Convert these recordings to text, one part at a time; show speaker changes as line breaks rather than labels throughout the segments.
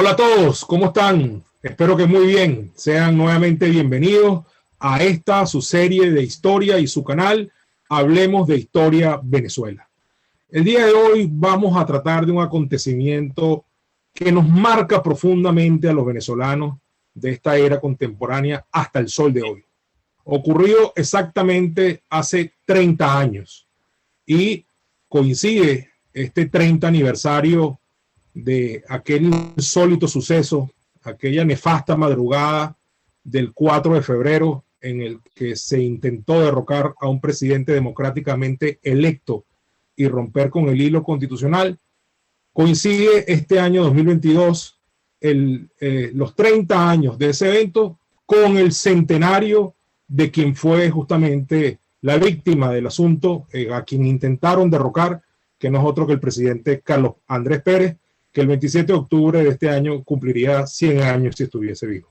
Hola a todos, ¿cómo están? Espero que muy bien. Sean nuevamente bienvenidos a esta, su serie de historia y su canal Hablemos de Historia Venezuela. El día de hoy vamos a tratar de un acontecimiento que nos marca profundamente a los venezolanos de esta era contemporánea hasta el sol de hoy. Ocurrió exactamente hace 30 años y coincide este 30 aniversario de aquel insólito suceso, aquella nefasta madrugada del 4 de febrero en el que se intentó derrocar a un presidente democráticamente electo y romper con el hilo constitucional. Coincide este año 2022 los 30 años de ese evento con el centenario de quien fue justamente la víctima del asunto, a quien intentaron derrocar, que no es otro que el presidente Carlos Andrés Pérez, que el 27 de octubre de este año cumpliría 100 años si estuviese vivo.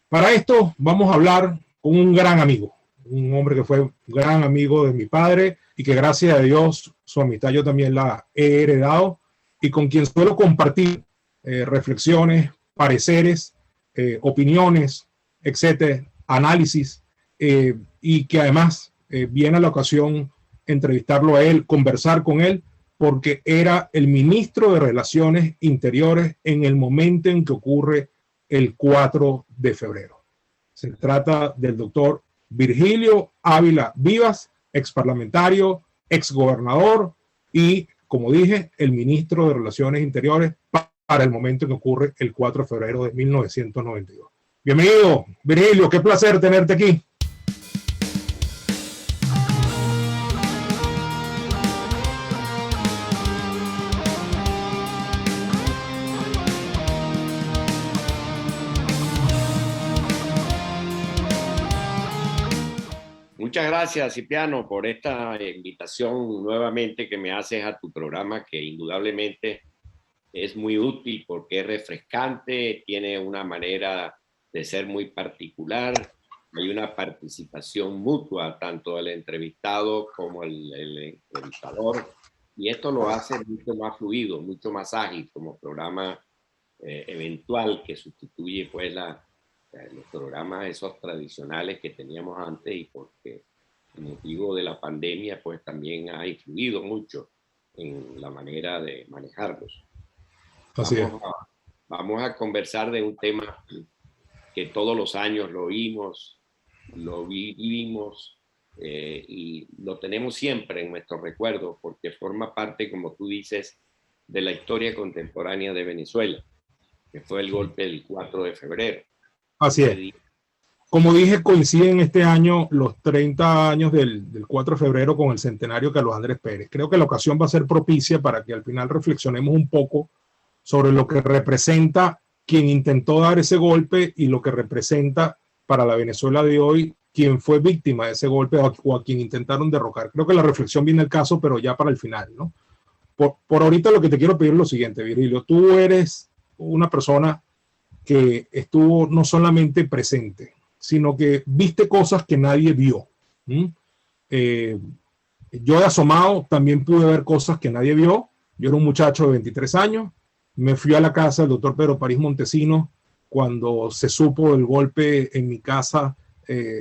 Para esto vamos a hablar con un gran amigo, un hombre que fue un gran amigo de mi padre y que gracias a Dios su amistad yo también la he heredado y con quien suelo compartir reflexiones, pareceres, opiniones, etcétera, análisis, y que además viene a la ocasión entrevistarlo a él, conversar con él, porque era el ministro de Relaciones Interiores en el momento en que ocurre el 4 de febrero. Se trata del doctor Virgilio Ávila Vivas, exparlamentario, exgobernador y, como dije, el ministro de Relaciones Interiores para el momento en que ocurre el 4 de febrero de 1992. Bienvenido, Virgilio, qué placer tenerte aquí.
Muchas gracias, Cipriano, por esta invitación nuevamente que me haces a tu programa, que indudablemente es muy útil porque es refrescante, tiene una manera de ser muy particular, hay una participación mutua, tanto del entrevistado como el entrevistador, y esto lo hace mucho más fluido, mucho más ágil como programa eventual que sustituye pues los programas esos tradicionales que teníamos antes, y porque el motivo de la pandemia pues también ha influido mucho en la manera de manejarlos. Vamos a conversar de un tema que todos los años lo oímos, lo vivimos y lo tenemos siempre en nuestros recuerdos porque forma parte, como tú dices, de la historia contemporánea de Venezuela, que fue el golpe del 4 de febrero.
Así es. Como dije, coinciden este año los 30 años del 4 de febrero con el centenario de Carlos Andrés Pérez. Creo que la ocasión va a ser propicia para que al final reflexionemos un poco sobre lo que representa quien intentó dar ese golpe y lo que representa para la Venezuela de hoy quien fue víctima de ese golpe o a quien intentaron derrocar. Creo que la reflexión viene al caso, pero ya para el final, ¿no? Por ahorita lo que te quiero pedir es lo siguiente, Virgilio. Tú eres una persona que estuvo no solamente presente, sino que viste cosas que nadie vio. Yo de asomado también pude ver cosas que nadie vio. Yo era un muchacho de 23 años, me fui a la casa del doctor Pedro París Montesinos cuando se supo del golpe en mi casa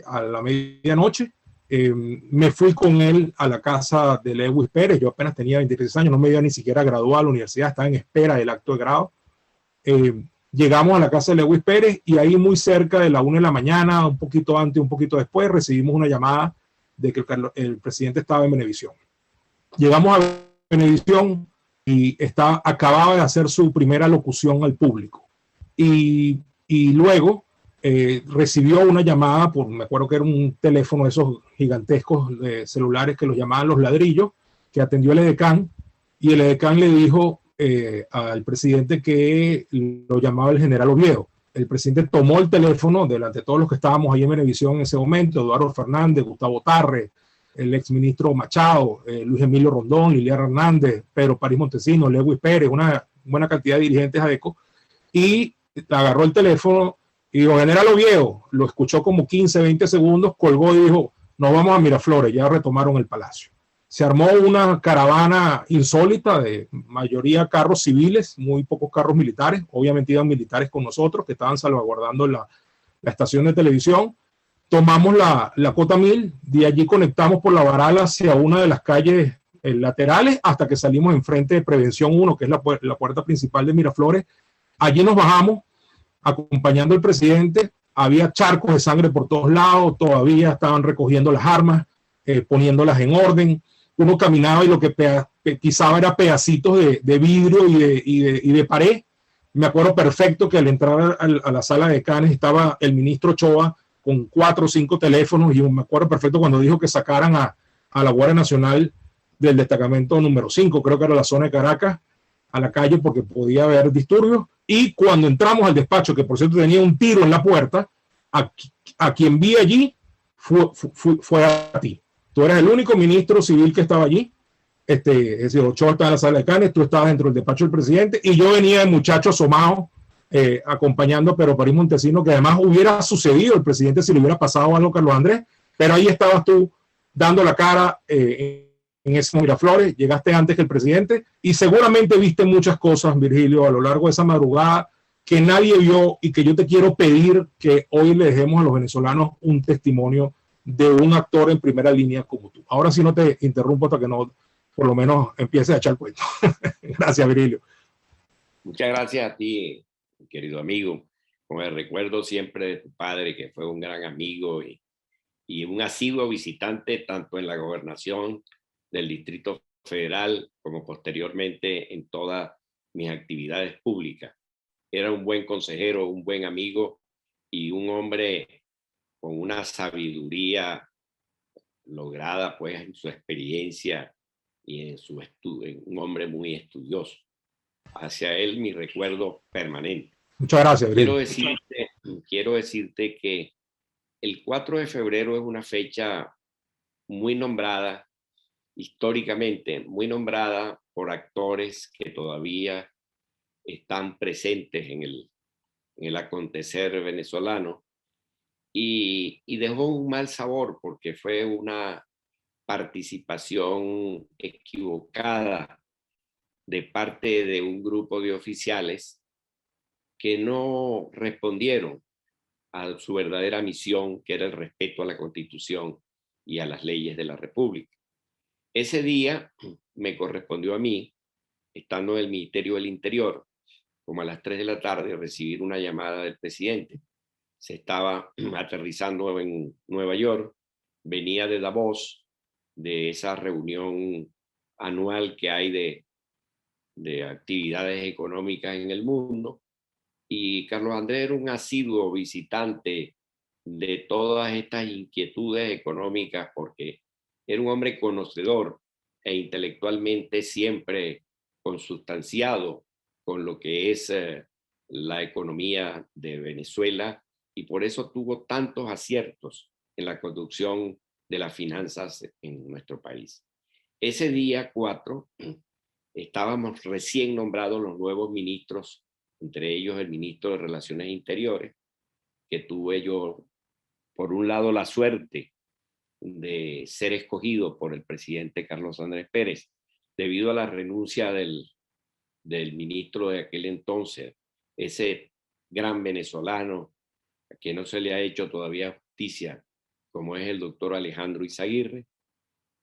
a la medianoche. Me fui con él a la casa de Lewis Pérez. Yo apenas tenía 23 años, no me había ni siquiera graduado a la universidad, estaba en espera del acto de grado. Llegamos a la casa de Lewis Pérez y ahí muy cerca de la 1 de la mañana, un poquito antes, un poquito después, recibimos una llamada de que el presidente estaba en Venevisión. Llegamos a Venevisión y acababa de hacer su primera locución al público. Y luego recibió una llamada, me acuerdo que era un teléfono de esos gigantescos celulares que los llamaban los ladrillos, que atendió el edecán, y el edecán le dijo al presidente que lo llamaba el general Oviedo. El presidente tomó el teléfono delante de todos los que estábamos ahí en Venevisión en ese momento, Eduardo Fernández, Gustavo Tarre, el exministro Machado, Luis Emilio Rondón, Liliana Hernández, Pedro París Montesinos, Lewis Pérez, una buena cantidad de dirigentes ADECO, y agarró el teléfono y dijo, general Oviedo, lo escuchó como 15, 20 segundos, colgó y dijo, nos vamos a Miraflores, ya retomaron el palacio. se armó una caravana insólita de mayoría carros civiles, muy pocos carros militares. Obviamente iban militares con nosotros que estaban salvaguardando la estación de televisión. Tomamos la Cota 1000, de allí conectamos por la Barala hacia una de las calles laterales hasta que salimos enfrente de Prevención 1, que es la puerta principal de Miraflores. Allí nos bajamos acompañando al presidente. Había charcos de sangre por todos lados, todavía estaban recogiendo las armas, poniéndolas en orden. Uno caminaba y lo que pisaba era pedacitos de vidrio y de pared. Me acuerdo perfecto que al entrar a la sala de Canes estaba el ministro Ochoa con 4 o 5 teléfonos, y me acuerdo perfecto cuando dijo que sacaran a la Guardia Nacional del destacamento número 5, creo que era la zona de Caracas, a la calle porque podía haber disturbios. Y cuando entramos al despacho, que por cierto tenía un tiro en la puerta, a quien vi allí fue a ti. Tú eras el único ministro civil que estaba allí. Es decir, Ochoa estaba en la sala de Canes, tú estabas dentro del despacho del presidente, y yo venía de muchacho asomado, acompañando a Pedro París Montesinos, que además hubiera sucedido el presidente si le hubiera pasado algo a Carlos Andrés, pero ahí estabas tú dando la cara en ese Miraflores. Llegaste antes que el presidente y seguramente viste muchas cosas, Virgilio, a lo largo de esa madrugada que nadie vio, y que yo te quiero pedir que hoy le dejemos a los venezolanos un testimonio de un actor en primera línea como tú. Ahora sí no te interrumpo hasta que no, por lo menos, empieces a echar cuento. Gracias, Virgilio.
Muchas gracias a ti, querido amigo. Con el recuerdo siempre de tu padre, que fue un gran amigo y un asiduo visitante tanto en la gobernación del Distrito Federal como posteriormente en todas mis actividades públicas. Era un buen consejero, un buen amigo y un hombre con una sabiduría lograda pues en su experiencia y en su estudio, un hombre muy estudioso. Hacia él mi recuerdo permanente.
Muchas gracias, Virgilio.
Quiero decirte que el 4 de febrero es una fecha muy nombrada, históricamente muy nombrada por actores que todavía están presentes en el acontecer venezolano, y dejó un mal sabor porque fue una participación equivocada de parte de un grupo de oficiales que no respondieron a su verdadera misión, que era el respeto a la Constitución y a las leyes de la República. Ese día me correspondió a mí, estando en el Ministerio del Interior, como a las 3 de la tarde, recibir una llamada del presidente. Se estaba aterrizando en Nueva York, venía de Davos, de esa reunión anual que hay de actividades económicas en el mundo, y Carlos Andrés era un asiduo visitante de todas estas inquietudes económicas porque era un hombre conocedor e intelectualmente siempre consustanciado con lo que es la economía de Venezuela, y por eso tuvo tantos aciertos en la conducción de las finanzas en nuestro país. Ese día 4 estábamos recién nombrados los nuevos ministros, entre ellos el ministro de Relaciones Interiores, que tuve yo, por un lado, la suerte de ser escogido por el presidente Carlos Andrés Pérez, debido a la renuncia del ministro de aquel entonces, ese gran venezolano a quien no se le ha hecho todavía justicia, como es el doctor Alejandro Izaguirre.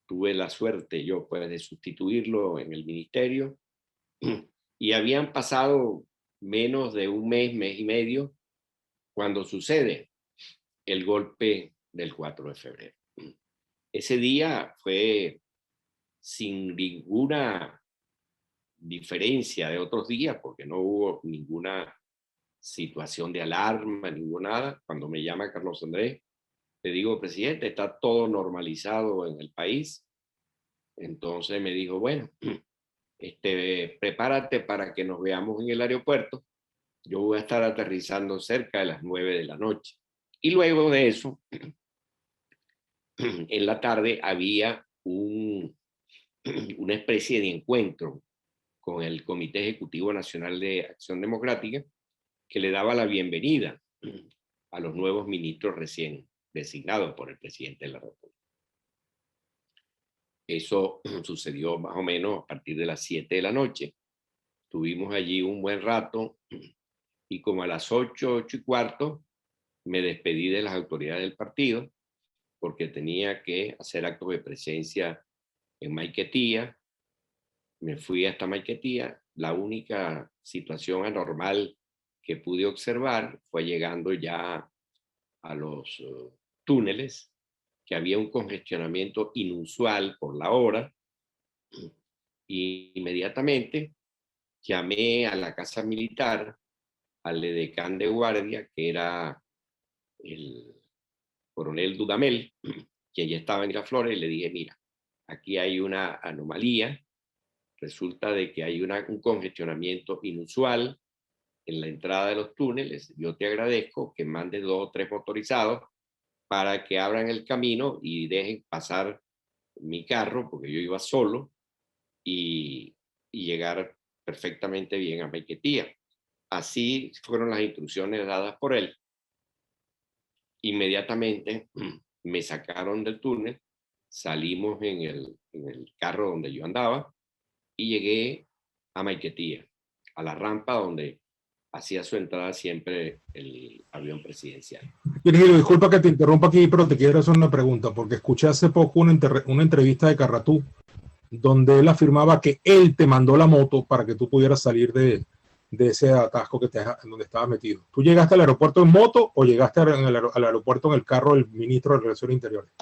Tuve la suerte yo pues de sustituirlo en el ministerio, y habían pasado menos de un mes, mes y medio, cuando sucede el golpe del 4 de febrero. Ese día fue sin ninguna diferencia de otros días, porque no hubo ninguna situación de alarma, ninguna nada. Cuando me llama Carlos Andrés, le digo, presidente, está todo normalizado en el país. Entonces me dijo, bueno, prepárate para que nos veamos en el aeropuerto. Yo voy a estar aterrizando cerca de las 9 de la noche. Y luego de eso, en la tarde había una especie de encuentro con el Comité Ejecutivo Nacional de Acción Democrática, que le daba la bienvenida a los nuevos ministros recién designados por el presidente de la República. Eso sucedió más o menos a partir de las 7 de la noche. Estuvimos allí un buen rato y como a las 8, 8:15, me despedí de las autoridades del partido porque tenía que hacer actos de presencia en Maiquetía. Me fui hasta Maiquetía. La única situación anormal que pude observar fue llegando ya a los túneles, que había un congestionamiento inusual por la hora, y inmediatamente llamé a la casa militar, al edecán de guardia, que era el coronel Dudamel, quien ya estaba en Miraflores, y le dije, mira, aquí hay una anomalía, resulta de que hay un congestionamiento inusual en la entrada de los túneles, yo te agradezco que mandes 2 o 3 motorizados para que abran el camino y dejen pasar mi carro, porque yo iba solo, y llegar perfectamente bien a Maiquetía. Así fueron las instrucciones dadas por él. Inmediatamente me sacaron del túnel, salimos en el carro donde yo andaba y llegué a Maiquetía, a la rampa donde hacía su entrada siempre el avión presidencial.
Virgilio, disculpa que te interrumpa aquí, pero te quiero hacer una pregunta, porque escuché hace poco una entrevista de Carratú, donde él afirmaba que él te mandó la moto para que tú pudieras salir de ese atasco en donde estabas metido. ¿Tú llegaste al aeropuerto en moto o llegaste al aeropuerto en el carro del ministro de Relaciones Interiores?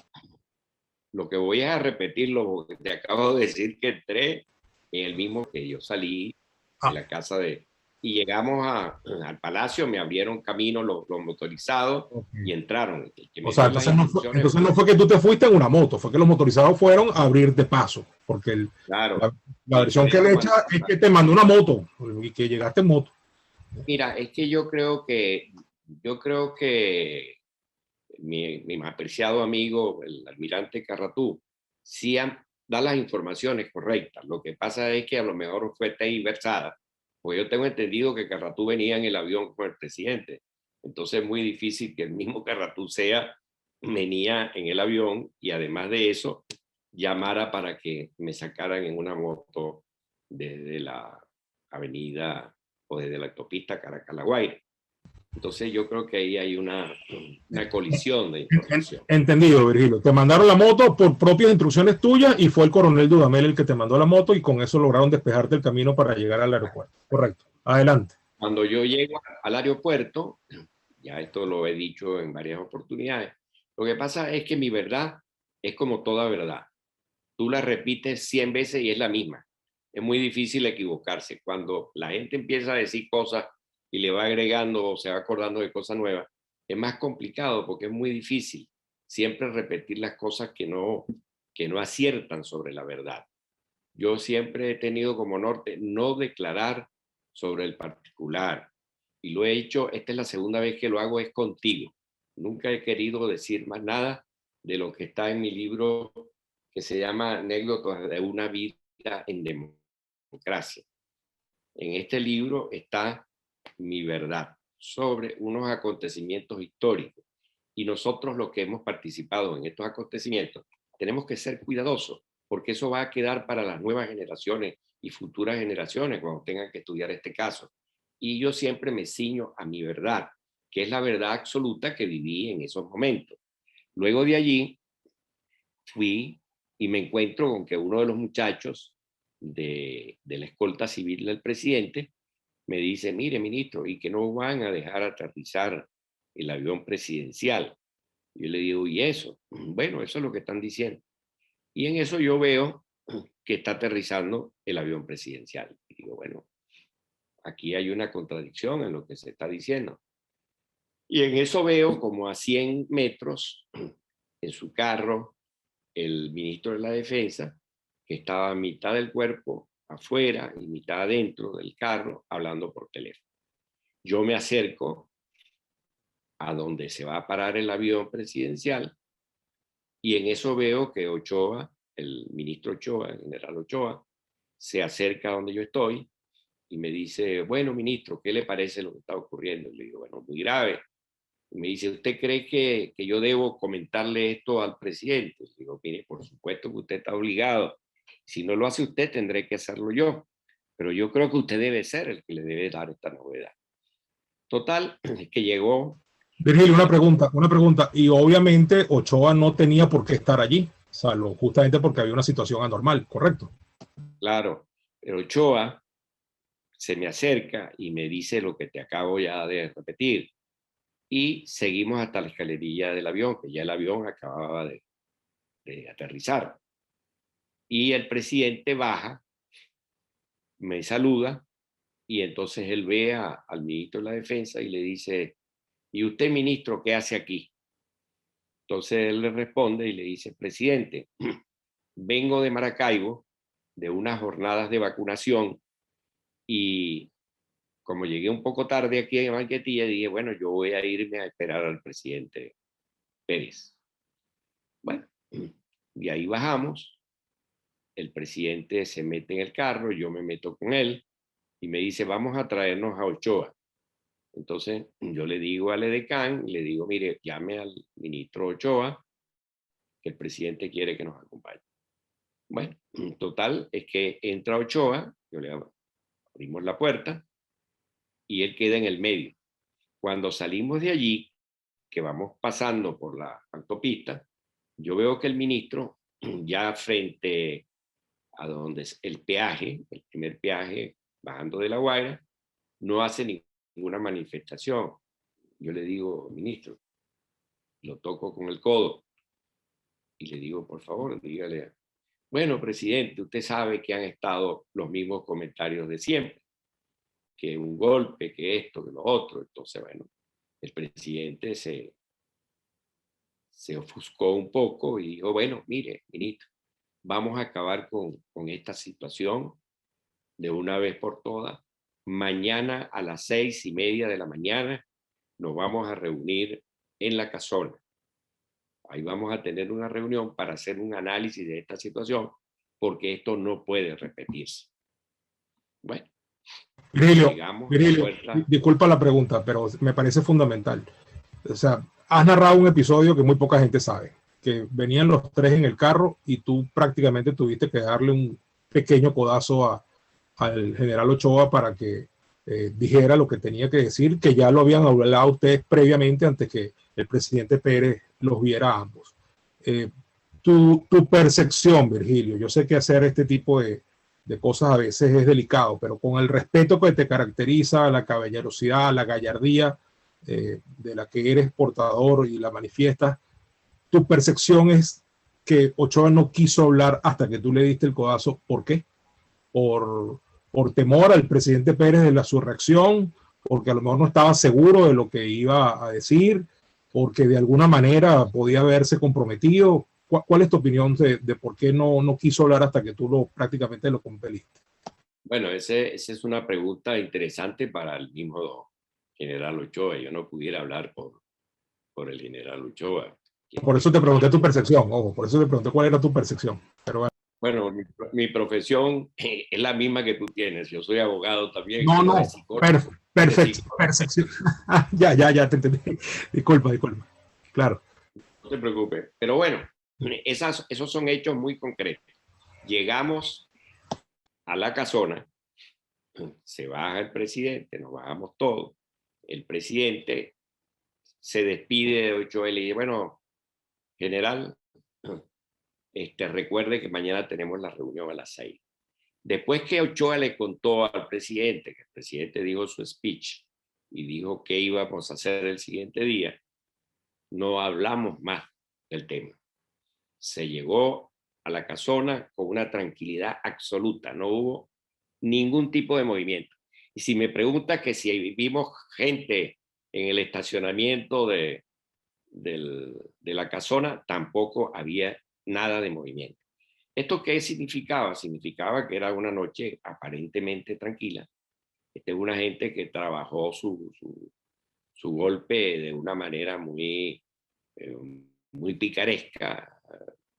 Lo que voy a repetirlo, porque te acabo de decir que entré en el mismo que yo salí de la casa de... Y llegamos al palacio, me abrieron camino los motorizados y entraron.
O sea, entonces no fue que tú te fuiste en una moto, fue que los motorizados fueron a abrir de paso, porque
claro,
la versión que le echa es que te mandó una moto y que llegaste en moto.
Mira, es que yo creo que mi apreciado amigo, el almirante Carratú, sí da las informaciones correctas. Lo que pasa es que a lo mejor fue inversada, porque yo tengo entendido que Carratú venía en el avión con el presidente. Entonces es muy difícil que el mismo Carratú venía en el avión y además de eso llamara para que me sacaran en una moto desde la avenida o desde la autopista Caracas-La Guaira. Entonces yo creo que ahí hay una colisión de información.
Entendido, Virgilio. Te mandaron la moto por propias instrucciones tuyas y fue el coronel Dudamel el que te mandó la moto y con eso lograron despejarte el camino para llegar al aeropuerto. Correcto. Adelante.
Cuando yo llego al aeropuerto, ya esto lo he dicho en varias oportunidades, lo que pasa es que mi verdad es como toda verdad. Tú la repites 100 veces y es la misma. Es muy difícil equivocarse. Cuando la gente empieza a decir cosas y le va agregando o se va acordando de cosas nuevas, es más complicado porque es muy difícil siempre repetir las cosas que no aciertan sobre la verdad. Yo siempre he tenido como norte no declarar sobre el particular y lo he hecho, esta es la segunda vez que lo hago, es contigo. Nunca he querido decir más nada de lo que está en mi libro que se llama Anécdotas de una vida en democracia. En este libro está mi verdad sobre unos acontecimientos históricos y nosotros los que hemos participado en estos acontecimientos tenemos que ser cuidadosos porque eso va a quedar para las nuevas generaciones y futuras generaciones cuando tengan que estudiar este caso. Y yo siempre me ciño a mi verdad, que es la verdad absoluta que viví en esos momentos. Luego de allí fui y me encuentro con que uno de los muchachos de la escolta civil del presidente me dice, mire, ministro, ¿y que no van a dejar aterrizar el avión presidencial? Yo le digo, ¿y eso? Bueno, eso es lo que están diciendo. Y en eso yo veo que está aterrizando el avión presidencial. Y digo, bueno, aquí hay una contradicción en lo que se está diciendo. Y en eso veo como a 100 metros en su carro el ministro de la Defensa, que estaba a mitad del cuerpo afuera y mitad adentro del carro hablando por teléfono. Yo me acerco a donde se va a parar el avión presidencial y en eso veo que Ochoa, el ministro Ochoa, el general Ochoa, se acerca a donde yo estoy y me dice, bueno, ministro, ¿qué le parece lo que está ocurriendo? Y le digo, bueno, muy grave. Y me dice, ¿usted cree que yo debo comentarle esto al presidente? Digo, mire, por supuesto que usted está obligado. Si no lo hace usted, tendré que hacerlo yo. Pero yo creo que usted debe ser el que le debe dar esta novedad. Total, que llegó.
Virgilio, una pregunta. Y obviamente Ochoa no tenía por qué estar allí, salvo justamente porque había una situación anormal, ¿correcto?
Claro, pero Ochoa se me acerca y me dice lo que te acabo ya de repetir. Y seguimos hasta la escalerilla del avión, que ya el avión acababa de aterrizar. Y el presidente baja, me saluda, y entonces él ve al ministro de la Defensa y le dice, ¿y usted, ministro, qué hace aquí? Entonces él le responde y le dice, presidente, vengo de Maracaibo, de unas jornadas de vacunación, y como llegué un poco tarde aquí en Maiquetía, dije, bueno, yo voy a irme a esperar al presidente Pérez. Bueno, y ahí bajamos, el presidente se mete en el carro, yo me meto con él, y me dice, vamos a traernos a Ochoa. Entonces yo le digo al edecán, le digo, mire, llame al ministro Ochoa, que el presidente quiere que nos acompañe. Bueno, total, es que entra Ochoa, yo le abrimos la puerta y él queda en el medio. Cuando salimos de allí, que vamos pasando por la autopista, yo veo que el ministro, ya frente a donde es el peaje, el primer peaje, bajando de La Guaira, no hace ninguna manifestación. Yo le digo, ministro, lo toco con el codo y le digo, por favor, dígale, bueno, presidente, usted sabe que han estado los mismos comentarios de siempre, que un golpe, que esto, que lo otro. Entonces, bueno, el presidente se ofuscó un poco y dijo, bueno, mire, ministro, vamos a acabar con esta situación de una vez por todas. Mañana a las 6:30 de la mañana nos vamos a reunir en la casona. Ahí vamos a tener una reunión para hacer un análisis de esta situación, porque esto no puede repetirse. Bueno,
Virgilio,
llegamos a la
Virgilio,
puerta.
disculpa la pregunta, pero me parece fundamental. O sea, has narrado un episodio que muy poca gente sabe, que venían los tres en el carro y tú prácticamente tuviste que darle un pequeño codazo al general Ochoa para que dijera lo que tenía que decir, que ya lo habían hablado ustedes previamente antes que el presidente Pérez los viera a ambos. Tu percepción, Virgilio, yo sé que hacer este tipo de cosas a veces es delicado, pero con el respeto que te caracteriza, la caballerosidad, la gallardía de la que eres portador y la manifiestas, tu percepción es que Ochoa no quiso hablar hasta que tú le diste el codazo. ¿Por qué? Por temor al presidente Pérez de su reacción, porque a lo mejor no estaba seguro de lo que iba a decir, porque de alguna manera podía haberse comprometido. ¿Cuál es tu opinión de por qué no quiso hablar hasta que tú prácticamente lo compeliste?
Bueno, esa es una pregunta interesante para el mismo general Ochoa. Yo no pudiera hablar por el general Ochoa.
Por eso te pregunté tu percepción, ojo, por eso te pregunté cuál era tu percepción. Pero
bueno, mi profesión es la misma que tú tienes. Yo soy abogado también,
no,
pero
no, perfecto, percepción. ya, te entendí. Disculpa. Claro.
No te preocupes. Pero bueno, esos son hechos muy concretos. Llegamos a la casona, se baja el presidente, nos bajamos todos. El presidente se despide de Ochoa y le dice, bueno, general, recuerde que mañana tenemos la reunión a las 6. Después que Ochoa le contó al presidente, que el presidente dijo su speech y dijo qué íbamos a hacer el siguiente día, no hablamos más del tema. Se llegó a la casona con una tranquilidad absoluta, no hubo ningún tipo de movimiento. Y si me pregunta que si vimos gente en el estacionamiento de la casona, tampoco había nada de movimiento. ¿Esto qué significaba? Significaba que era una noche aparentemente tranquila. Una gente que trabajó su golpe de una manera muy picaresca,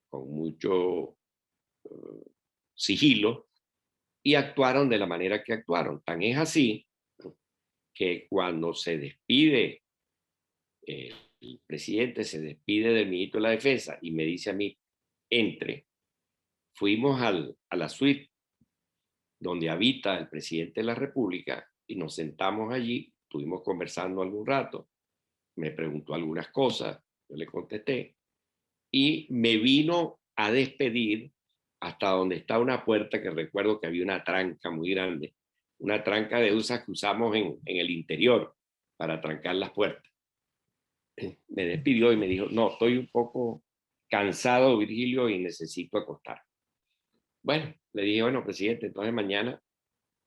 con mucho sigilo, y actuaron de la manera que actuaron. Tan es así que cuando se despide El presidente se despide del ministro de la Defensa y me dice a mí, entre. Fuimos a la suite donde habita el presidente de la República y nos sentamos allí, estuvimos conversando algún rato, me preguntó algunas cosas, yo le contesté y me vino a despedir hasta donde está una puerta que recuerdo que había una tranca muy grande, una tranca de esas que usamos en el interior para trancar las puertas. Me despidió y me dijo, no, estoy un poco cansado, Virgilio, y necesito acostar. Bueno, le dije, bueno, presidente, entonces mañana,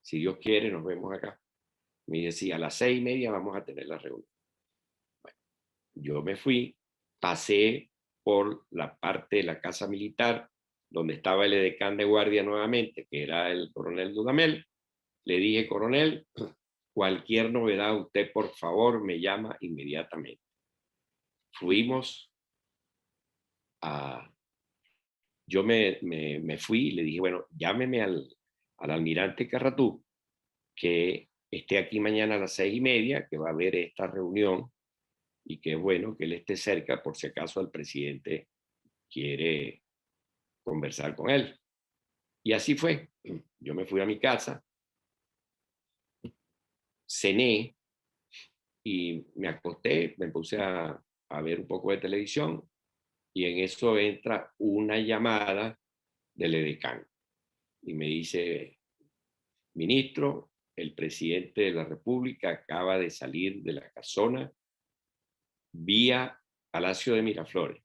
si Dios quiere, nos vemos acá. Me decía, a las 6:30 vamos a tener la reunión. Bueno, yo me fui, pasé por la parte de la casa militar, donde estaba el edecán de guardia nuevamente, que era el coronel Dudamel. Le dije, coronel, cualquier novedad, usted por favor me llama inmediatamente. Fuimos a... Yo me fui y le dije, bueno, llámeme al almirante Carratú, que esté aquí mañana a las 6:30, que va a haber esta reunión y que es bueno que él esté cerca por si acaso el presidente quiere conversar con él. Y así fue. Yo me fui a mi casa, cené y me acosté, me puse a ver un poco de televisión y en eso entra una llamada del edecán y me dice, ministro, el presidente de la República acaba de salir de la casona vía Palacio de Miraflores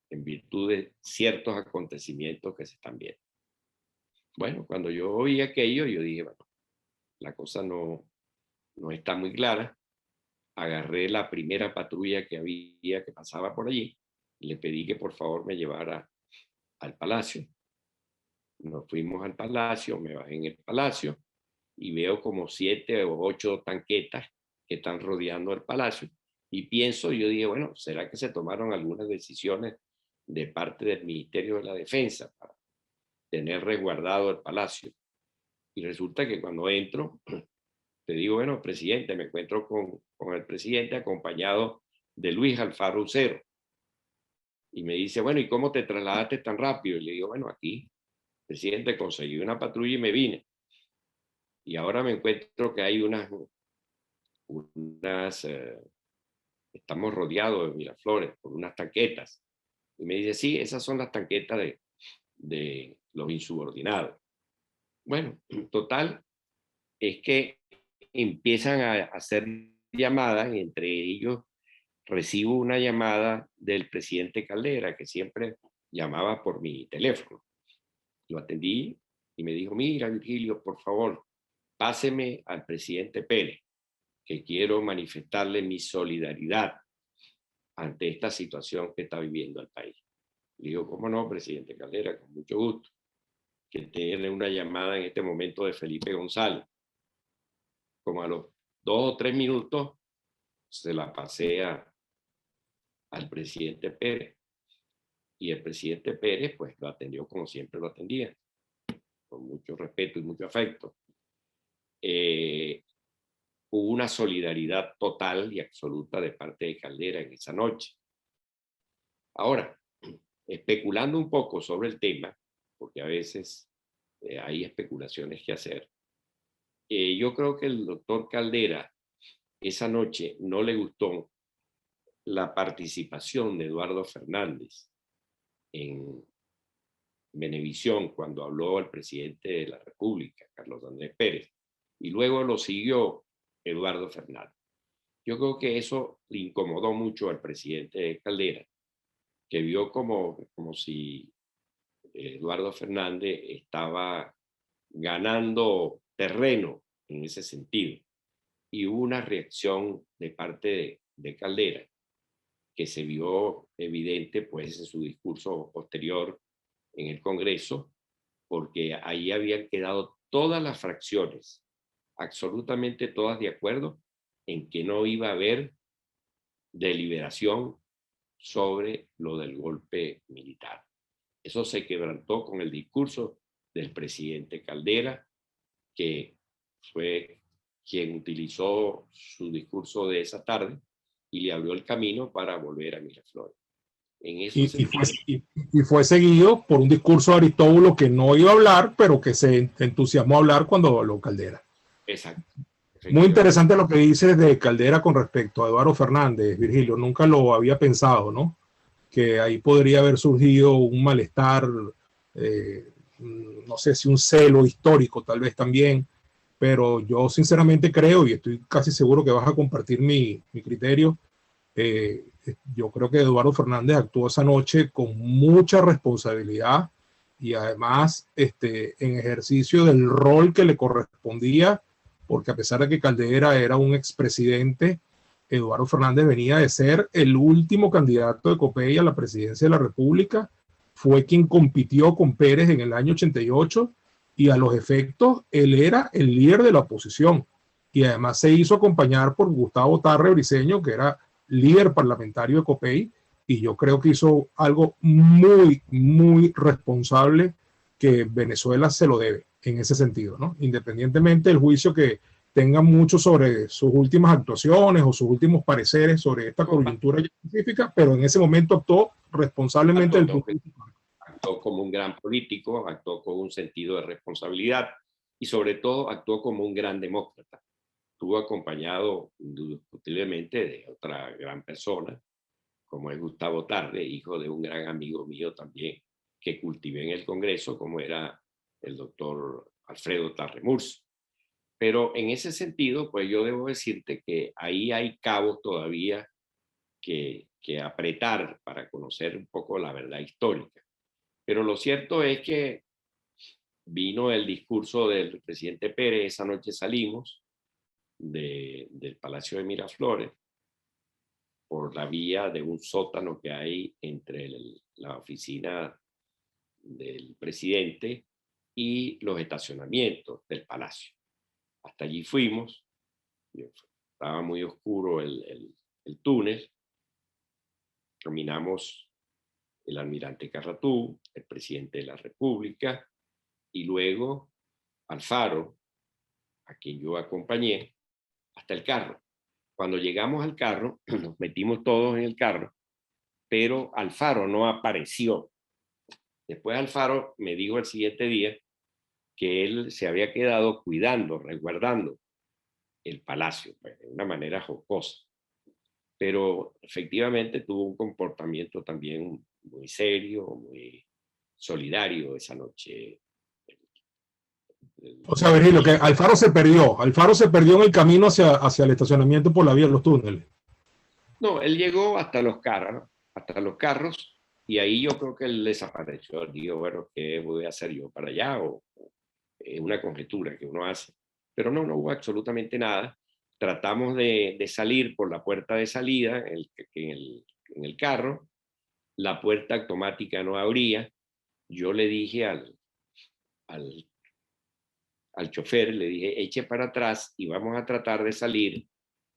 en virtud de ciertos acontecimientos que se están viendo. Bueno, cuando yo oí aquello, yo dije, bueno, la cosa no está muy clara. Agarré la primera patrulla que había que pasaba por allí y le pedí que por favor me llevara al palacio. Nos fuimos al palacio, me bajé en el palacio y veo como 7 o 8 tanquetas que están rodeando el palacio. Y pienso, yo dije, bueno, ¿será que se tomaron algunas decisiones de parte del Ministerio de la Defensa para tener resguardado el palacio? Y resulta que cuando entro, te digo, bueno, presidente, me encuentro con el presidente acompañado de Luis Alfaro Ucero. Y me dice, bueno, ¿y cómo te trasladaste tan rápido? Y le digo, bueno, aquí, presidente, conseguí una patrulla y me vine. Y ahora me encuentro que hay estamos rodeados de Miraflores por unas tanquetas. Y me dice, sí, esas son las tanquetas de los insubordinados. Bueno, total, es que empiezan a hacer llamadas y entre ellos recibo una llamada del presidente Caldera, que siempre llamaba por mi teléfono. Lo atendí y me dijo, mira, Virgilio, por favor, páseme al presidente Pérez, que quiero manifestarle mi solidaridad ante esta situación que está viviendo el país. Le digo, ¿cómo no, presidente Caldera? Con mucho gusto. Que tiene una llamada en este momento de Felipe González. Como a los 2 o 3 minutos se la pasé al presidente Pérez. Y el presidente Pérez, pues, lo atendió como siempre lo atendía, con mucho respeto y mucho afecto. Hubo una solidaridad total y absoluta de parte de Caldera en esa noche. Ahora, especulando un poco sobre el tema, porque a veces hay especulaciones que hacer, yo creo que el doctor Caldera esa noche no le gustó la participación de Eduardo Fernández en Venevisión cuando habló el presidente de la República, Carlos Andrés Pérez, y luego lo siguió Eduardo Fernández. Yo creo que eso le incomodó mucho al presidente Caldera, que vio como si Eduardo Fernández estaba ganando terreno en ese sentido. Y hubo una reacción de parte de Caldera que se vio evidente pues en su discurso posterior en el Congreso, porque ahí habían quedado todas las fracciones, absolutamente todas de acuerdo en que no iba a haber deliberación sobre lo del golpe militar. Eso se quebrantó con el discurso del presidente Caldera, que fue quien utilizó su discurso de esa tarde y le abrió el camino para volver a Miraflores. En eso
y fue seguido por un discurso de Aristóbulo que no iba a hablar, pero que se entusiasmó a hablar cuando habló Caldera.
Exacto.
Muy interesante lo que dices de Caldera con respecto a Eduardo Fernández, Virgilio. Nunca lo había pensado, ¿no? Que ahí podría haber surgido un malestar, no sé si un celo histórico tal vez también, pero yo sinceramente creo, y estoy casi seguro que vas a compartir mi criterio, yo creo que Eduardo Fernández actuó esa noche con mucha responsabilidad y además en ejercicio del rol que le correspondía, porque a pesar de que Caldera era un expresidente, Eduardo Fernández venía de ser el último candidato de Copey a la presidencia de la República, fue quien compitió con Pérez en el año 88 y a los efectos él era el líder de la oposición y además se hizo acompañar por Gustavo Tarre Briceño, que era líder parlamentario de Copey, y yo creo que hizo algo muy, muy responsable que Venezuela se lo debe en ese sentido, ¿no? Independientemente del juicio que tengan mucho sobre sus últimas actuaciones o sus últimos pareceres sobre esta coyuntura específica, pero en ese momento actuó responsablemente del punto de vista.
Actuó como un gran político, actuó con un sentido de responsabilidad y sobre todo actuó como un gran demócrata. Estuvo acompañado indiscutiblemente de otra gran persona, como es Gustavo Tarre, hijo de un gran amigo mío también, que cultivé en el Congreso, como era el doctor Alfredo Tarre Murcia. Pero en ese sentido, pues yo debo decirte que ahí hay cabos todavía que apretar para conocer un poco la verdad histórica. Pero lo cierto es que vino el discurso del presidente Pérez, esa noche salimos del Palacio de Miraflores por la vía de un sótano que hay entre la oficina del presidente y los estacionamientos del palacio. Hasta allí fuimos, estaba muy oscuro el túnel, caminamos el almirante Carratú, el presidente de la República, y luego Alfaro, a quien yo acompañé, hasta el carro. Cuando llegamos al carro, nos metimos todos en el carro, pero Alfaro no apareció. Después Alfaro me dijo el siguiente día que él se había quedado cuidando, resguardando el palacio, pues, de una manera jocosa. Pero efectivamente tuvo un comportamiento también muy serio, muy solidario esa noche.
O sea, Virgilio, que Alfaro se perdió en el camino hacia el estacionamiento por la vía de los túneles.
No, él llegó hasta los carros, y ahí yo creo que él desapareció. Digo, bueno, ¿qué voy a hacer yo para allá? O una conjetura que uno hace. Pero no hubo absolutamente nada. Tratamos de salir por la puerta de salida en el carro. La puerta automática no abría. Yo le dije al chofer, le dije, eche para atrás y vamos a tratar de salir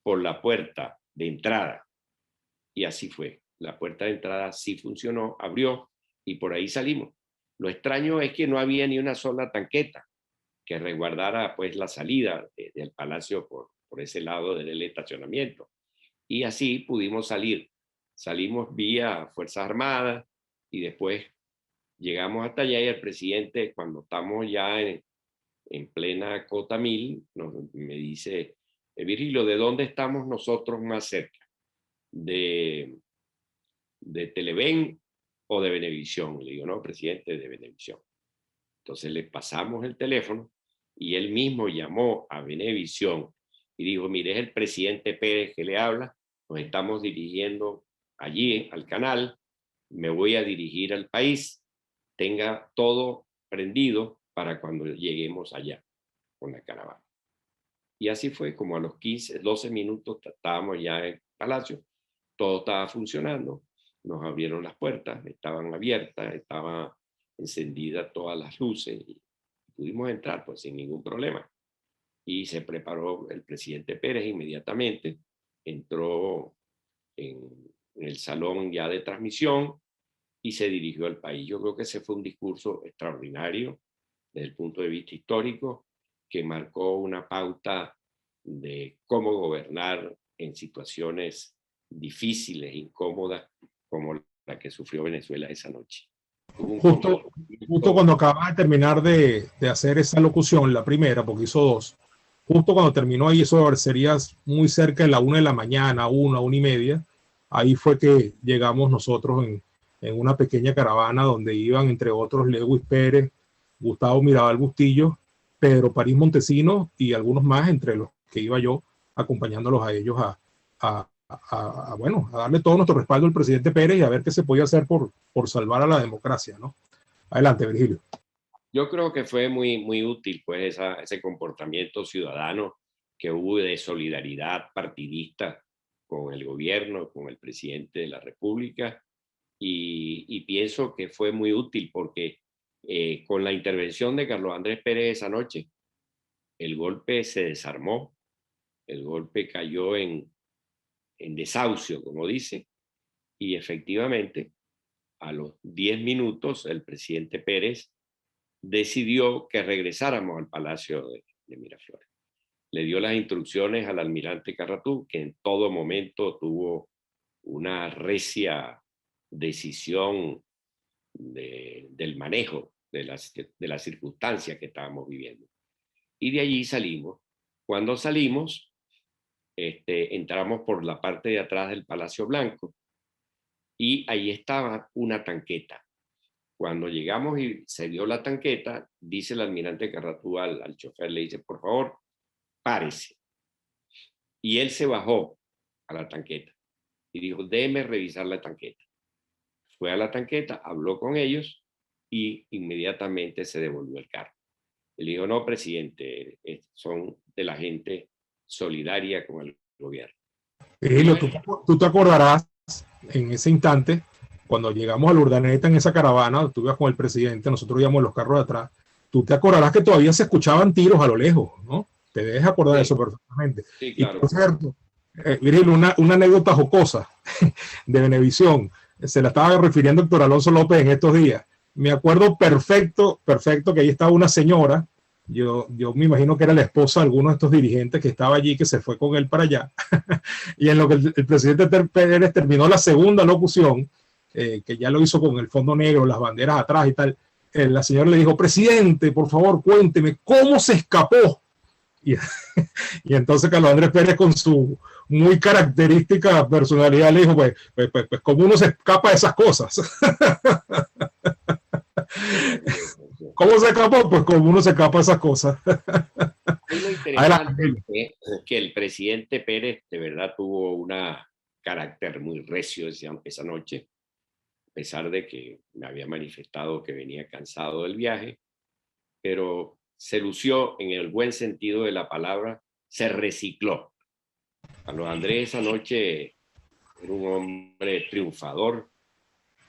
por la puerta de entrada. Y así fue. La puerta de entrada sí funcionó, abrió y por ahí salimos. Lo extraño es que no había ni una sola tanqueta que resguardara pues la salida del palacio por ese lado del estacionamiento. Y así pudimos salir. Salimos vía Fuerzas Armadas y después llegamos hasta allá y el presidente, cuando estamos ya en plena Cota 1000, me dice, Virgilio, ¿de dónde estamos nosotros más cerca? ¿De Televen o de Venevisión? Le digo, no, presidente, de Venevisión. Entonces le pasamos el teléfono y él mismo llamó a Venevisión y dijo, mire, es el presidente Pérez que le habla, nos estamos dirigiendo allí al canal, me voy a dirigir al país, tenga todo prendido para cuando lleguemos allá con la caravana. Y así fue, como a los 15, 12 minutos estábamos ya en el palacio, todo estaba funcionando, nos abrieron las puertas, estaban abiertas, estaban encendidas todas las luces y pudimos entrar pues sin ningún problema. Y se preparó el presidente Pérez inmediatamente, entró en el salón ya de transmisión y se dirigió al país. Yo creo que ese fue un discurso extraordinario desde el punto de vista histórico, que marcó una pauta de cómo gobernar en situaciones difíciles, incómodas, como la que sufrió Venezuela esa noche.
Justo cuando acababa de terminar de hacer esa locución, la primera, porque hizo dos, justo cuando terminó ahí, eso sería muy cerca de la 1 de la mañana, 1, 1:30, ahí fue que llegamos nosotros en una pequeña caravana donde iban, entre otros, Lewis Pérez, Gustavo Mirabal Bustillo, Pedro París Montesino y algunos más, entre los que iba yo acompañándolos a ellos bueno, a darle todo nuestro respaldo al presidente Pérez y a ver qué se podía hacer por salvar a la democracia, ¿no? Adelante, Virgilio.
Yo creo que fue muy útil pues ese comportamiento ciudadano que hubo de solidaridad partidista con el gobierno, con el presidente de la República, y pienso que fue muy útil porque con la intervención de Carlos Andrés Pérez esa noche, el golpe se desarmó, el golpe cayó en desahucio, como dice, y efectivamente a los 10 minutos el presidente Pérez decidió que regresáramos al Palacio de Miraflores. Le dio las instrucciones al almirante Carratú, que en todo momento tuvo una recia decisión del manejo de las circunstancias que estábamos viviendo. Y de allí salimos. Cuando salimos, entramos por la parte de atrás del Palacio Blanco y ahí estaba una tanqueta. Cuando llegamos y se dio la tanqueta, dice el almirante Carratú al chofer, le dice, por favor, párese. Y él se bajó a la tanqueta y dijo, déjeme revisar la tanqueta. Fue a la tanqueta, habló con ellos y inmediatamente se devolvió el carro. Él dijo, no, presidente, son de la gente solidaria con el gobierno.
Virgilio, tú te acordarás en ese instante, cuando llegamos a la Urdaneta en esa caravana, tú ibas con el presidente, nosotros íbamos en los carros de atrás, tú te acordarás que todavía se escuchaban tiros a lo lejos, ¿no? Te debes acordar de eso perfectamente.
Sí, claro.
Y por cierto, Virgilio, una anécdota jocosa de Venevisión, se la estaba refiriendo Héctor Alonso López en estos días. Me acuerdo perfecto que ahí estaba una señora, yo me imagino que era la esposa de alguno de estos dirigentes que estaba allí, que se fue con él para allá. Y en lo que el presidente Pérez terminó la segunda locución, que ya lo hizo con el fondo negro, las banderas atrás y tal, la señora le dijo, presidente, por favor, cuénteme, ¿cómo se escapó? Y, y entonces Carlos Andrés Pérez, con su muy característica personalidad, le dijo, pues ¿cómo uno se escapa de esas cosas? ¿Cómo se escapó? Pues como uno se escapa de esas cosas.
Es lo interesante que el presidente Pérez de verdad tuvo un carácter muy recio esa noche, a pesar de que me había manifestado que venía cansado del viaje, pero se lució en el buen sentido de la palabra, se recicló. Carlos Andrés esa noche era un hombre triunfador,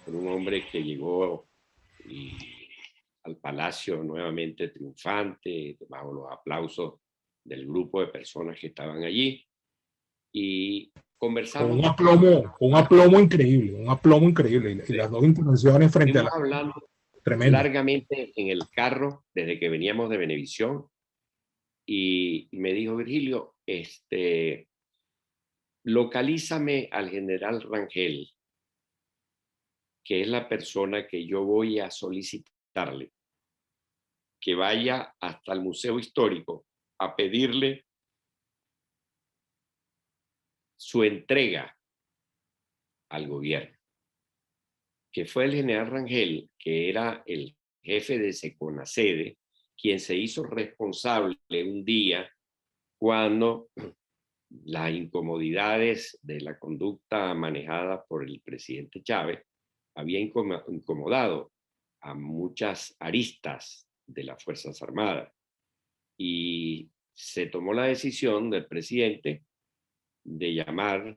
era un hombre que llegó al palacio nuevamente triunfante, bajo los aplausos del grupo de personas que estaban allí, y conversamos.
Un aplomo increíble, y las dos intervenciones frente a la...
hablando
tremendo.
Largamente en el carro desde que veníamos de Venevisión, y me dijo, Virgilio, localízame al general Rangel, que es la persona que yo voy a solicitarle que vaya hasta el Museo Histórico a pedirle su entrega al gobierno, que fue el general Rangel, que era el jefe de Seconacede, quien se hizo responsable un día cuando las incomodidades de la conducta manejada por el presidente Chávez había incomodado a muchas aristas de las Fuerzas Armadas. Y se tomó la decisión del presidente de llamar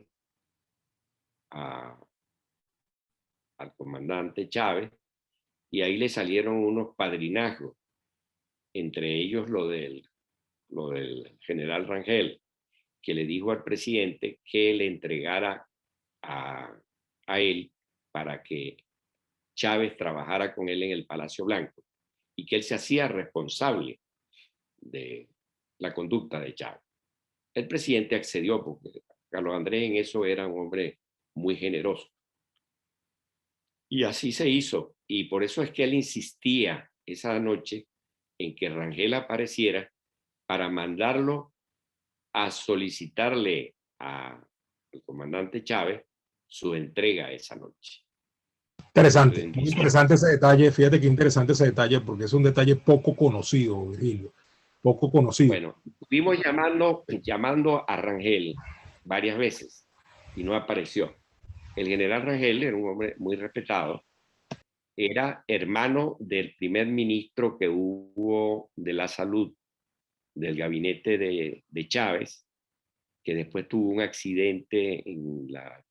al comandante Chávez, y ahí le salieron unos padrinazgos, entre ellos lo del general Rangel, que le dijo al presidente que le entregara a él para que Chávez trabajara con él en el Palacio Blanco y que él se hacía responsable de la conducta de Chávez. El presidente accedió porque Carlos Andrés en eso era un hombre muy generoso. Y así se hizo. Y por eso es que él insistía esa noche en que Rangel apareciera para mandarlo a solicitarle al comandante Chávez su entrega esa noche.
Interesante, muy interesante ese detalle. Fíjate qué interesante ese detalle, porque es un detalle poco conocido, Virgilio. Poco conocido.
Bueno, estuvimos llamando a Rangel varias veces y no apareció. El general Rangel era un hombre muy respetado. Era hermano del primer ministro que hubo de la salud del gabinete de Chávez, que después tuvo un accidente en la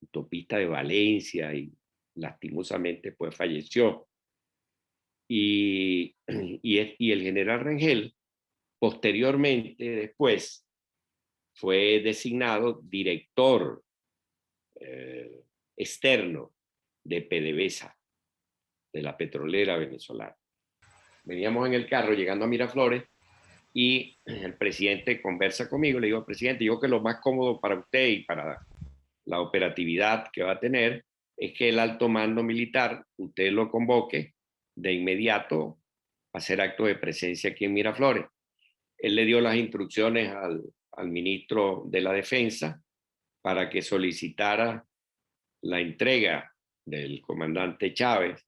autopista de Valencia y lastimosamente pues falleció. Y el general Rangel posteriormente después fue designado director externo de PDVSA, de la petrolera venezolana. Veníamos en el carro llegando a Miraflores y el presidente conversa conmigo. Le digo, presidente, yo creo que lo más cómodo para usted y para la operatividad que va a tener es que el alto mando militar, usted lo convoque de inmediato a hacer acto de presencia aquí en Miraflores. Él le dio las instrucciones al ministro de la Defensa para que solicitara la entrega del comandante Chávez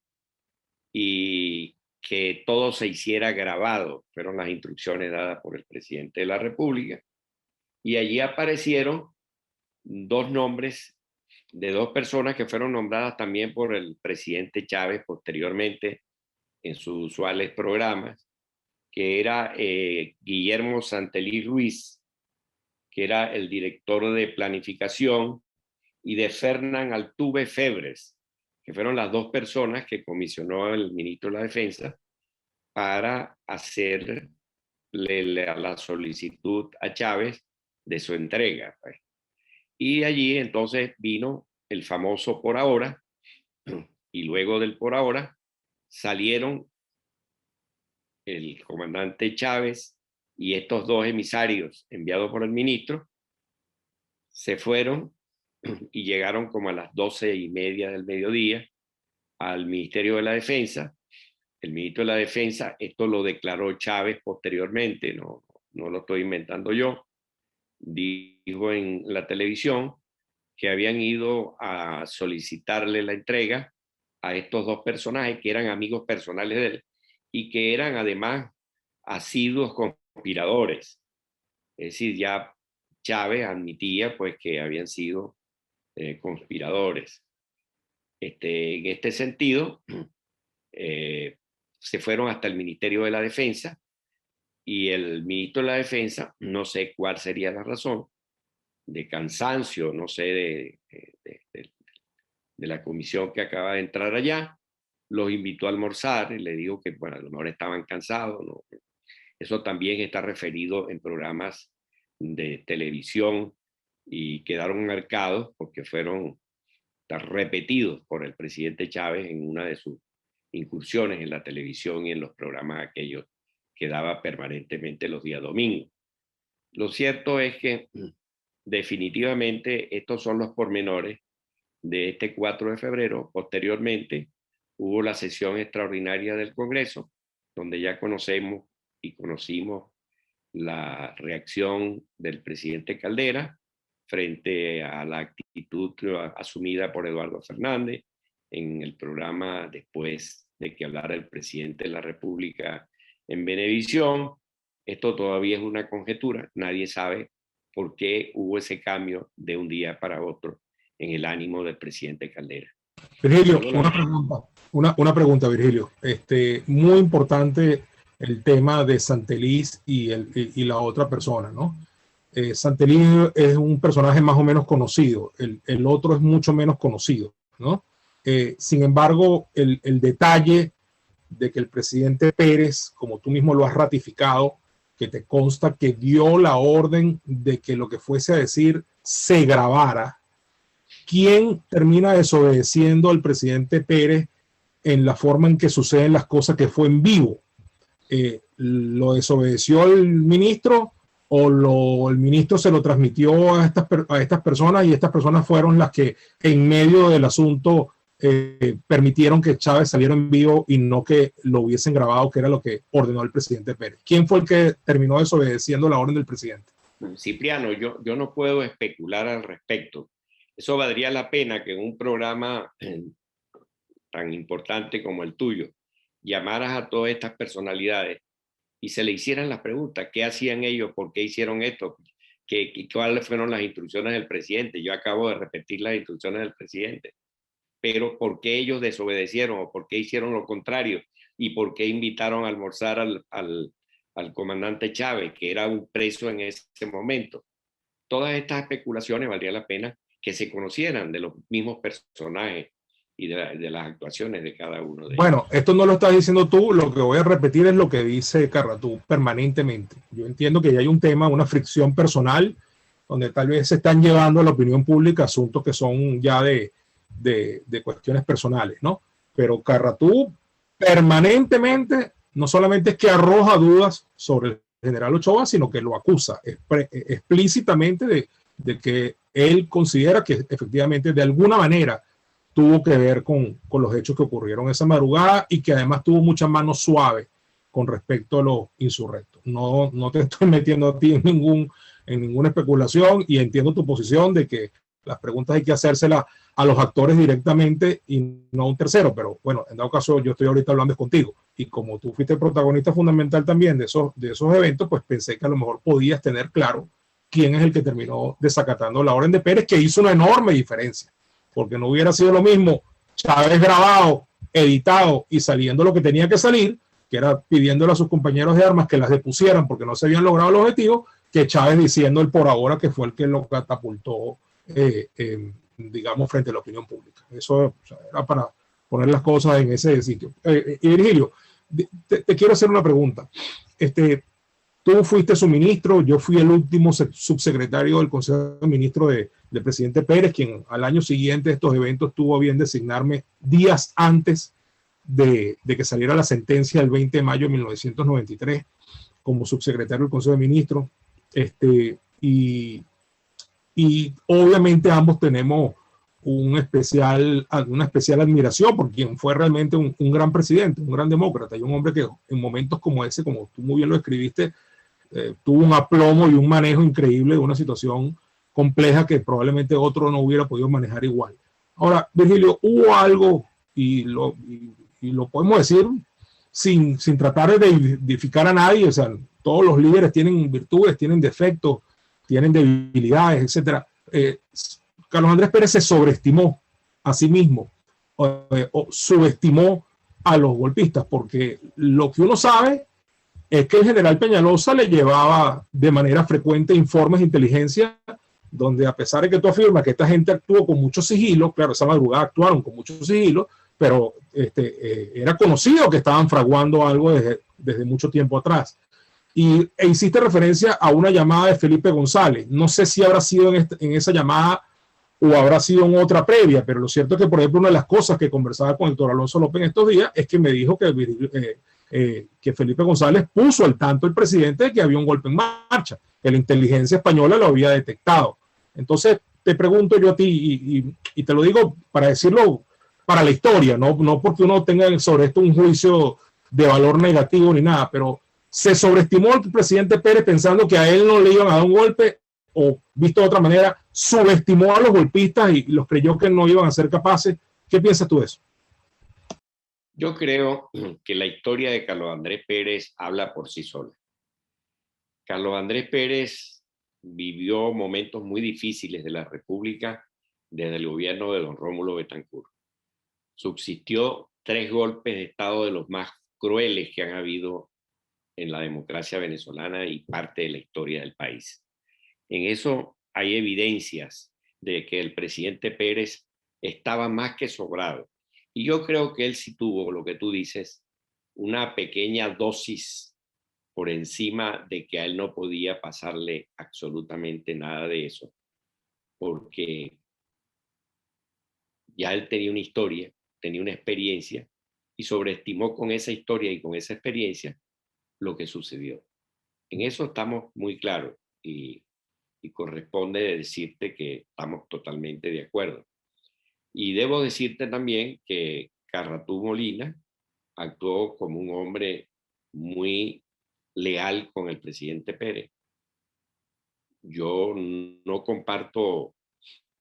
y que todo se hiciera grabado. Fueron las instrucciones dadas por el presidente de la República. Y allí aparecieron dos nombres de dos personas que fueron nombradas también por el presidente Chávez posteriormente en sus usuales programas, que era Guillermo Santelí Ruiz, que era el director de planificación, y de Fernán Altuve Febres, que fueron las dos personas que comisionó el ministro de la Defensa para hacerle la solicitud a Chávez de su entrega. Y allí entonces vino el famoso por ahora, y luego del por ahora salieron el comandante Chávez y estos dos emisarios enviados por el ministro, se fueron y llegaron como a las 12:30 del mediodía al Ministerio de la Defensa. El ministro de la Defensa, esto lo declaró Chávez posteriormente, no lo estoy inventando yo, dijo en la televisión que habían ido a solicitarle la entrega a estos dos personajes que eran amigos personales de él y que eran además asiduos conspiradores. Es decir, ya Chávez admitía pues que habían sido conspiradores. En este sentido, se fueron hasta el Ministerio de la Defensa y el ministro de la Defensa, no sé cuál sería la razón, de cansancio, no sé, de la comisión que acaba de entrar allá, los invitó a almorzar y le digo que bueno, a lo mejor estaban cansados, ¿no? Eso también está referido en programas de televisión y quedaron marcados porque fueron repetidos por el presidente Chávez en una de sus incursiones en la televisión y en los programas aquellos que daba permanentemente los días domingos. Lo cierto es que definitivamente estos son los pormenores de este 4 de febrero. Posteriormente hubo la sesión extraordinaria del Congreso, donde ya conocemos y conocimos la reacción del presidente Caldera frente a la actitud asumida por Eduardo Fernández en el programa después de que hablara el presidente de la República en Venevisión. Esto todavía es una conjetura, nadie sabe por qué hubo ese cambio de un día para otro en el ánimo del presidente Caldera.
Virgilio, una pregunta, Virgilio. Muy importante el tema de Santelís y la otra persona, ¿no? Santelís es un personaje más o menos conocido, el otro es mucho menos conocido, ¿no? Sin embargo, el detalle de que el presidente Pérez, como tú mismo lo has ratificado, que te consta que dio la orden de que lo que fuese a decir se grabara, ¿quién termina desobedeciendo al presidente Pérez en la forma en que suceden las cosas, que fue en vivo? ¿Lo desobedeció el ministro el ministro se lo transmitió a estas personas y estas personas fueron las que en medio del asunto permitieron que Chávez saliera en vivo y no que lo hubiesen grabado, que era lo que ordenó el presidente Pérez. ¿Quién fue el que terminó desobedeciendo la orden del presidente?
Cipriano, yo no puedo especular al respecto. Eso valdría la pena que en un programa tan importante como el tuyo llamaras a todas estas personalidades y se le hicieran las preguntas: ¿qué hacían ellos? ¿Por qué hicieron esto? ¿Cuáles fueron las instrucciones del presidente? Yo acabo de repetir las instrucciones del presidente, pero ¿por qué ellos desobedecieron o por qué hicieron lo contrario? ¿Y por qué invitaron a almorzar al comandante Chávez, que era un preso en ese momento? Todas estas especulaciones valdría la pena que se conocieran de los mismos personajes y de las actuaciones de cada uno de ellos.
Bueno, esto no lo estás diciendo tú, lo que voy a repetir es lo que dice Carratú permanentemente. Yo entiendo que ya hay un tema, una fricción personal, donde tal vez se están llevando a la opinión pública asuntos que son ya de cuestiones personales, ¿no? Pero Carratú permanentemente no solamente es que arroja dudas sobre el general Ochoa, sino que lo acusa explícitamente de que él considera que efectivamente de alguna manera tuvo que ver con los hechos que ocurrieron esa madrugada y que además tuvo mucha mano suave con respecto a los insurrectos. No, no te estoy metiendo a ti en ninguna especulación y entiendo tu posición de que las preguntas hay que hacérselas a los actores directamente y no a un tercero, pero bueno, en dado caso yo estoy ahorita hablando contigo y como tú fuiste protagonista fundamental también de esos eventos, pues pensé que a lo mejor podías tener claro quién es el que terminó desacatando la orden de Pérez, que hizo una enorme diferencia, porque no hubiera sido lo mismo Chávez grabado, editado y saliendo lo que tenía que salir, que era pidiéndole a sus compañeros de armas que las depusieran porque no se habían logrado los objetivos, que Chávez diciendo el por ahora que fue el que lo catapultó digamos, frente a la opinión pública. Eso, o sea, era para poner las cosas en ese sitio. Y Virgilio, te quiero hacer una pregunta. Tú fuiste su ministro, yo fui el último subsecretario del Consejo de Ministros del presidente Pérez, quien al año siguiente de estos eventos tuvo a bien designarme días antes de que saliera la sentencia del 20 de mayo de 1993 como subsecretario del Consejo de Ministros. Y obviamente ambos tenemos una especial admiración por quien fue realmente un gran presidente, un gran demócrata y un hombre que en momentos como ese, como tú muy bien lo escribiste, tuvo un aplomo y un manejo increíble de una situación compleja que probablemente otro no hubiera podido manejar igual. Ahora, Virgilio, hubo algo, y lo podemos decir sin tratar de identificar a nadie, o sea, todos los líderes tienen virtudes, tienen defectos, tienen debilidades, etc. Carlos Andrés Pérez se sobreestimó a sí mismo o subestimó a los golpistas, porque lo que uno sabe es que el general Peñalosa le llevaba de manera frecuente informes de inteligencia donde, a pesar de que tú afirmas que esta gente actuó con mucho sigilo, claro, esa madrugada actuaron con mucho sigilo, pero era conocido que estaban fraguando algo desde mucho tiempo atrás. E hiciste referencia a una llamada de Felipe González. No sé si habrá sido en esa llamada o habrá sido en otra previa, pero lo cierto es que, por ejemplo, una de las cosas que conversaba con Héctor Alonso López en estos días es que me dijo que Felipe González puso al tanto el presidente de que había un golpe en marcha, que la inteligencia española lo había detectado. Entonces, te pregunto yo a ti, y te lo digo para decirlo para la historia, no porque uno tenga sobre esto un juicio de valor negativo ni nada, pero ¿se sobreestimó el presidente Pérez pensando que a él no le iban a dar un golpe? O, visto de otra manera, subestimó a los golpistas y los creyó que no iban a ser capaces. ¿Qué piensas tú de eso?
Yo creo que la historia de Carlos Andrés Pérez habla por sí sola. Carlos Andrés Pérez vivió momentos muy difíciles de la República desde el gobierno de don Rómulo Betancourt. Subsistió 3 golpes de Estado de los más crueles que han habido en la democracia venezolana y parte de la historia del país. En eso hay evidencias de que el presidente Pérez estaba más que sobrado. Y yo creo que él sí tuvo, lo que tú dices, una pequeña dosis por encima de que a él no podía pasarle absolutamente nada de eso, porque ya él tenía una historia, tenía una experiencia, y sobreestimó con esa historia y con esa experiencia lo que sucedió. En eso estamos muy claros y corresponde decirte que estamos totalmente de acuerdo. Y debo decirte también que Carratú Molina actuó como un hombre muy leal con el presidente Pérez. Yo no comparto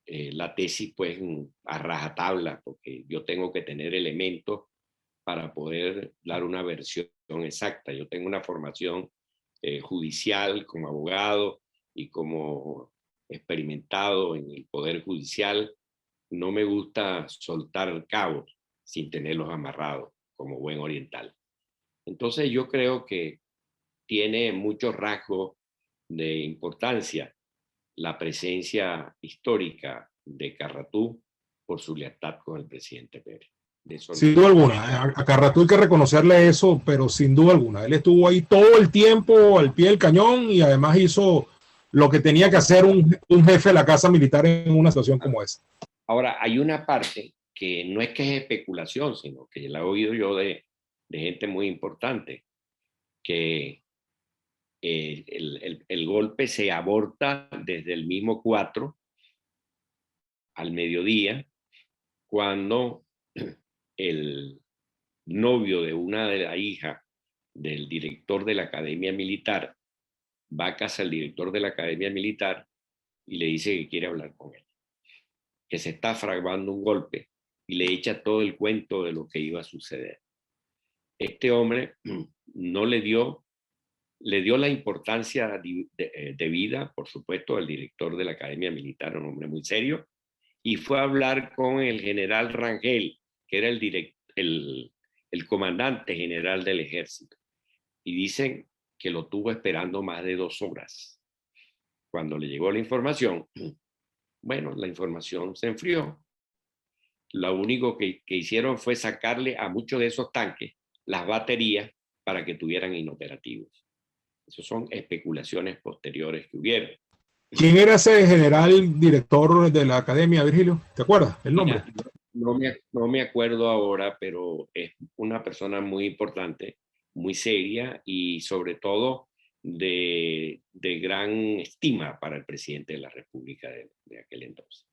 la tesis pues a rajatabla, porque yo tengo que tener elementos para poder dar una versión exacta. Yo tengo una formación judicial como abogado y como experimentado en el Poder Judicial. No me gusta soltar cabos sin tenerlos amarrados como buen oriental. Entonces yo creo que tiene muchos rasgos de importancia la presencia histórica de Carratú por su lealtad con el presidente Pérez. De eso
Sin
no.
duda alguna, a Carratú hay que reconocerle eso, pero sin duda alguna. Él estuvo ahí todo el tiempo al pie del cañón y además hizo lo que tenía que hacer un jefe de la casa militar en una situación como esa.
Ahora, hay una parte que no es que es especulación, sino que la he oído yo de gente muy importante, que el golpe se aborta desde el mismo 4 al mediodía, cuando el novio de una de las hijas del director de la Academia Militar va a casa del director de la Academia Militar y le dice que quiere hablar con él, que se está fraguando un golpe, y le echa todo el cuento de lo que iba a suceder. Este hombre no le dio la importancia debida, por supuesto, al director de la Academia Militar, un hombre muy serio, y fue a hablar con el general Rangel, que era el comandante general del ejército. Y dicen que lo tuvo esperando más de 2 horas. Cuando le llegó la información, bueno, la información se enfrió. Lo único que hicieron fue sacarle a muchos de esos tanques las baterías para que tuvieran inoperativos. Esas son especulaciones posteriores que hubieron.
¿Quién era ese general director de la academia, Virgilio? ¿Te acuerdas el nombre?
Mira, no me acuerdo ahora, pero es una persona muy importante, muy seria y sobre todo de gran estima para el presidente de la República de aquel entonces.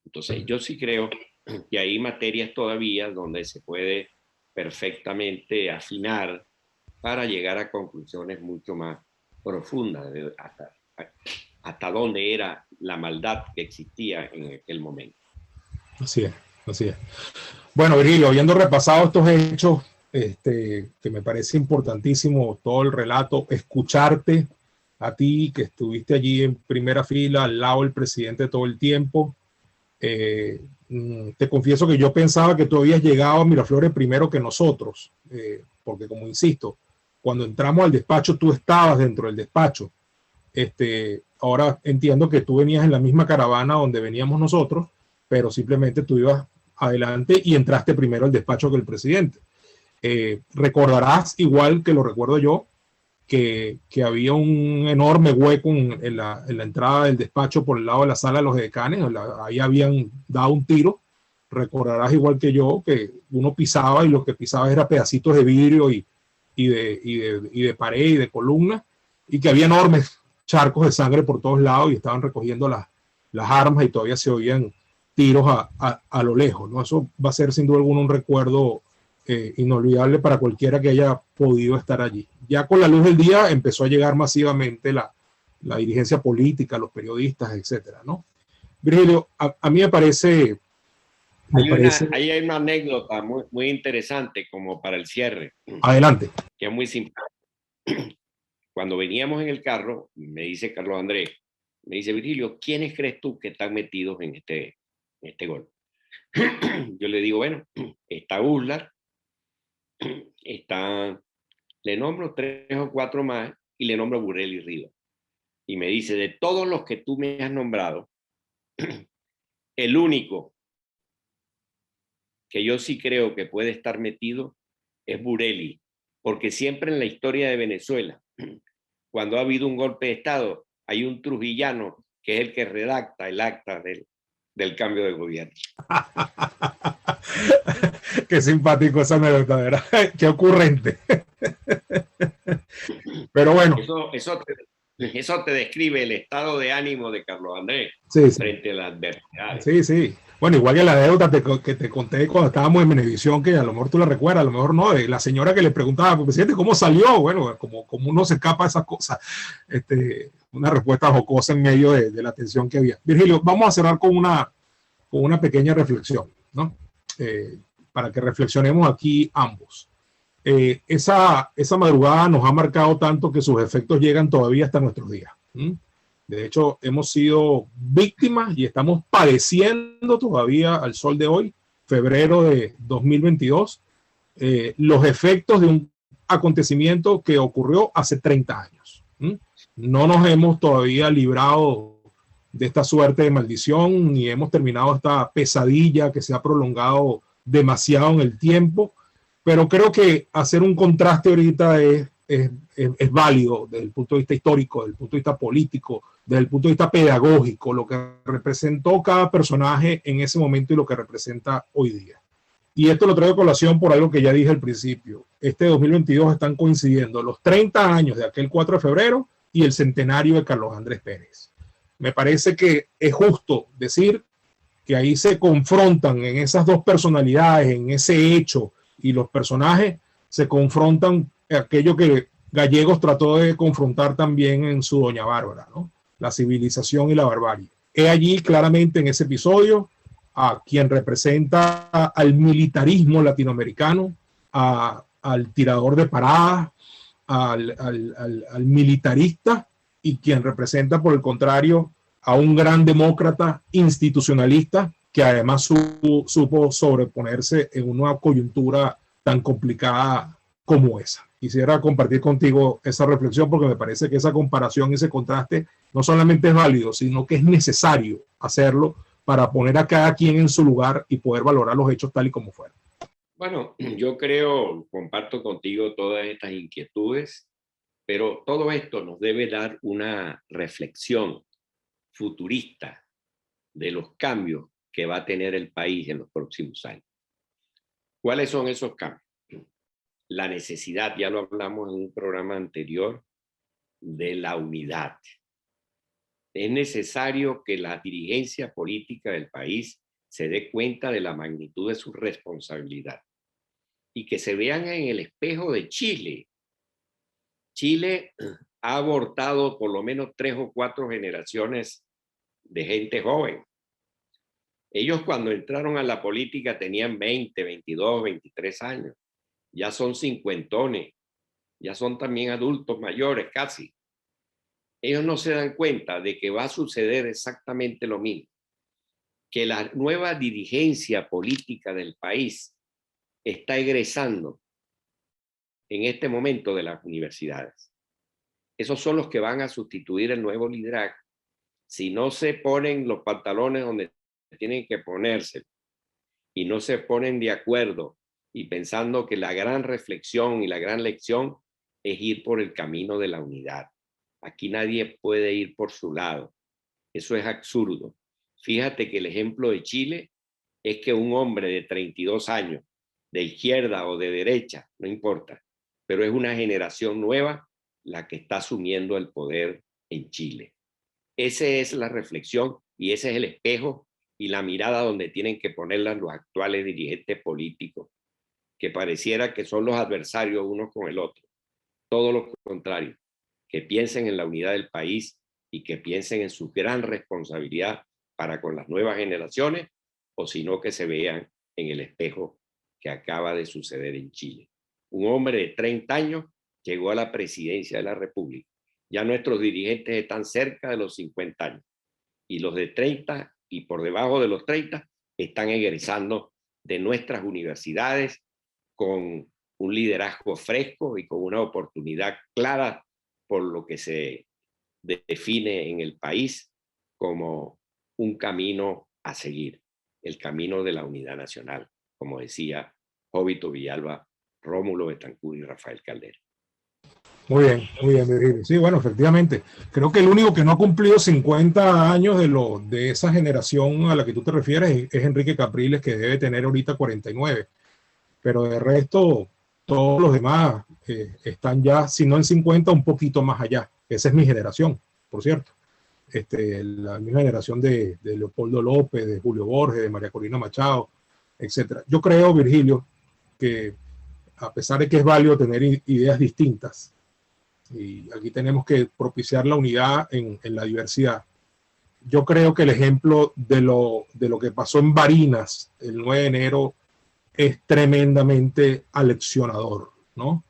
Entonces, yo sí creo que hay materias todavía donde se puede perfectamente afinar para llegar a conclusiones mucho más profundas de hasta dónde era la maldad que existía en aquel momento.
Así es, así es. Bueno, Virgilio, habiendo repasado estos hechos, que me parece importantísimo todo el relato, escucharte a ti, que estuviste allí en primera fila, al lado del presidente todo el tiempo. Te confieso que yo pensaba que tú habías llegado a Miraflores primero que nosotros, porque como insisto, cuando entramos al despacho, tú estabas dentro del despacho. Ahora entiendo que tú venías en la misma caravana donde veníamos nosotros, pero simplemente tú ibas adelante y entraste primero al despacho que el presidente. Recordarás, igual que lo recuerdo yo, que había un enorme hueco en la entrada del despacho por el lado de la sala de los decanes. Ahí habían dado un tiro. Recordarás, igual que yo, que uno pisaba y lo que pisaba era pedacitos de vidrio y de pared y de columna, y que había enormes charcos de sangre por todos lados y estaban recogiendo las armas y todavía se oían tiros a lo lejos, ¿no? Eso va a ser sin duda alguna un recuerdo inolvidable para cualquiera que haya podido estar allí. Ya con la luz del día empezó a llegar masivamente la dirigencia política, los periodistas, etcétera, ¿no? Virgilio, a mí me parece...
Ahí hay una anécdota muy, muy interesante como para el cierre.
Adelante.
Que es muy simple. Cuando veníamos en el carro, me dice Carlos Andrés, me dice, Virgilio, ¿quiénes crees tú que están metidos en este golpe? Yo le digo, bueno, está Uslar, le nombro 3 o 4 más y le nombro Burel y Rivas. Y me dice, de todos los que tú me has nombrado, el único que yo sí creo que puede estar metido es Bureli, porque siempre en la historia de Venezuela, cuando ha habido un golpe de Estado, hay un trujillano que es el que redacta el acta del cambio de gobierno.
Qué simpático esa anécdota, ¿verdad? Qué ocurrente. Pero bueno.
Eso te describe el estado de ánimo de Carlos Andrés
Sí,
frente a las adversidades.
Sí, sí. Bueno, igual que la deuda que te conté cuando estábamos en Venevisión, que a lo mejor tú la recuerdas, a lo mejor no, de la señora que le preguntaba, presidente, ¿cómo salió? Bueno, como uno se escapa de esas cosas. Una respuesta jocosa en medio de la tensión que había. Virgilio, vamos a cerrar con una pequeña reflexión, ¿no? Para que reflexionemos aquí ambos. Esa madrugada nos ha marcado tanto que sus efectos llegan todavía hasta nuestros días. De hecho, hemos sido víctimas y estamos padeciendo todavía al sol de hoy, febrero de 2022, los efectos de un acontecimiento que ocurrió hace 30 años. No nos hemos todavía librado de esta suerte de maldición, ni hemos terminado esta pesadilla que se ha prolongado demasiado en el tiempo, pero creo que hacer un contraste ahorita es válido desde el punto de vista histórico, desde el punto de vista político, desde el punto de vista pedagógico, lo que representó cada personaje en ese momento y lo que representa hoy día. Y esto lo traigo a colación por algo que ya dije al principio. Este 2022 están coincidiendo los 30 años de aquel 4 de febrero y el centenario de Carlos Andrés Pérez. Me parece que es justo decir que ahí se confrontan en esas dos personalidades, en ese hecho, y los personajes se confrontan aquello que Gallegos trató de confrontar también en su Doña Bárbara, ¿no? La civilización y la barbarie. He allí claramente en ese episodio a quien representa al militarismo latinoamericano, al tirador de paradas, al militarista, y quien representa por el contrario a un gran demócrata institucionalista que además supo sobreponerse en una coyuntura tan complicada como esa. Quisiera compartir contigo esa reflexión porque me parece que esa comparación, ese contraste, no solamente es válido, sino que es necesario hacerlo para poner a cada quien en su lugar y poder valorar los hechos tal y como fueron.
Bueno, yo comparto contigo todas estas inquietudes, pero todo esto nos debe dar una reflexión futurista de los cambios que va a tener el país en los próximos años. ¿Cuáles son esos cambios? La necesidad, ya lo hablamos en un programa anterior, de la unidad. Es necesario que la dirigencia política del país se dé cuenta de la magnitud de su responsabilidad y que se vean en el espejo de Chile. Chile ha abortado por lo menos 3 o 4 generaciones de gente joven. Ellos cuando entraron a la política tenían 20, 22, 23 años. Ya son cincuentones, ya son también adultos mayores casi. Ellos no se dan cuenta de que va a suceder exactamente lo mismo, que la nueva dirigencia política del país está egresando en este momento de las universidades. Esos son los que van a sustituir el nuevo liderazgo. Si no se ponen los pantalones donde tienen que ponerse y no se ponen de acuerdo y pensando que la gran reflexión y la gran lección es ir por el camino de la unidad. Aquí nadie puede ir por su lado. Eso es absurdo. Fíjate que el ejemplo de Chile es que un hombre de 32 años, de izquierda o de derecha, no importa, pero es una generación nueva la que está asumiendo el poder en Chile. Esa es la reflexión y ese es el espejo y la mirada donde tienen que ponerla los actuales dirigentes políticos, que pareciera que son los adversarios unos con el otro. Todo lo contrario, que piensen en la unidad del país y que piensen en su gran responsabilidad para con las nuevas generaciones, o si no que se vean en el espejo que acaba de suceder en Chile. Un hombre de 30 años llegó a la presidencia de la República. Ya nuestros dirigentes están cerca de los 50 años y los de 30 y por debajo de los 30 están egresando de nuestras universidades con un liderazgo fresco y con una oportunidad clara por lo que se define en el país como un camino a seguir, el camino de la unidad nacional, como decía Jovito Villalba, Rómulo Betancourt y Rafael Caldera.
Muy bien, Virgilio. Sí, bueno, efectivamente. Creo que el único que no ha cumplido 50 años de esa generación a la que tú te refieres es Enrique Capriles, que debe tener ahorita 49. Pero de resto, todos los demás están ya, si no en 50, un poquito más allá. Esa es mi generación, por cierto. La misma generación de Leopoldo López, de Julio Borges, de María Corina Machado, etcétera. Yo creo, Virgilio, que a pesar de que es válido tener ideas distintas, y aquí tenemos que propiciar la unidad en la diversidad, yo creo que el ejemplo de lo que pasó en Barinas el 9 de enero es tremendamente aleccionador, ¿no?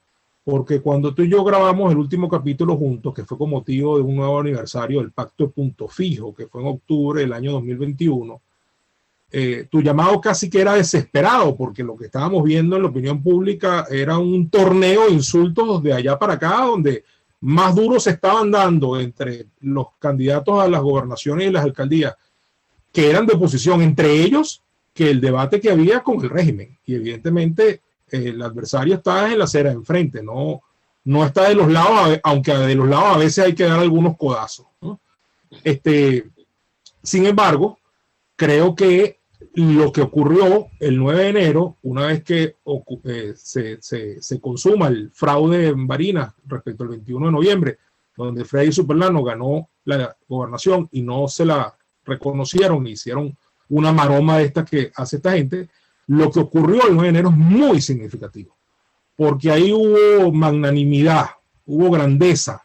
Porque cuando tú y yo grabamos el último capítulo juntos, que fue con motivo de un nuevo aniversario del Pacto de Punto Fijo, que fue en octubre del año 2021, tu llamado casi que era desesperado, porque lo que estábamos viendo en la opinión pública era un torneo de insultos de allá para acá, donde más duros se estaban dando entre los candidatos a las gobernaciones y las alcaldías, que eran de oposición, entre ellos, que el debate que había con el régimen. Y evidentemente el adversario está en la acera de enfrente, no está de los lados, aunque de los lados a veces hay que dar algunos codazos, ¿no? Sin embargo, creo que lo que ocurrió el 9 de enero, una vez que se consuma el fraude en Barinas respecto al 21 de noviembre, donde Freddy Superlano ganó la gobernación y no se la reconocieron, hicieron una maroma de esta que hace esta gente, lo que ocurrió el 9 de enero es muy significativo, porque ahí hubo magnanimidad, hubo grandeza.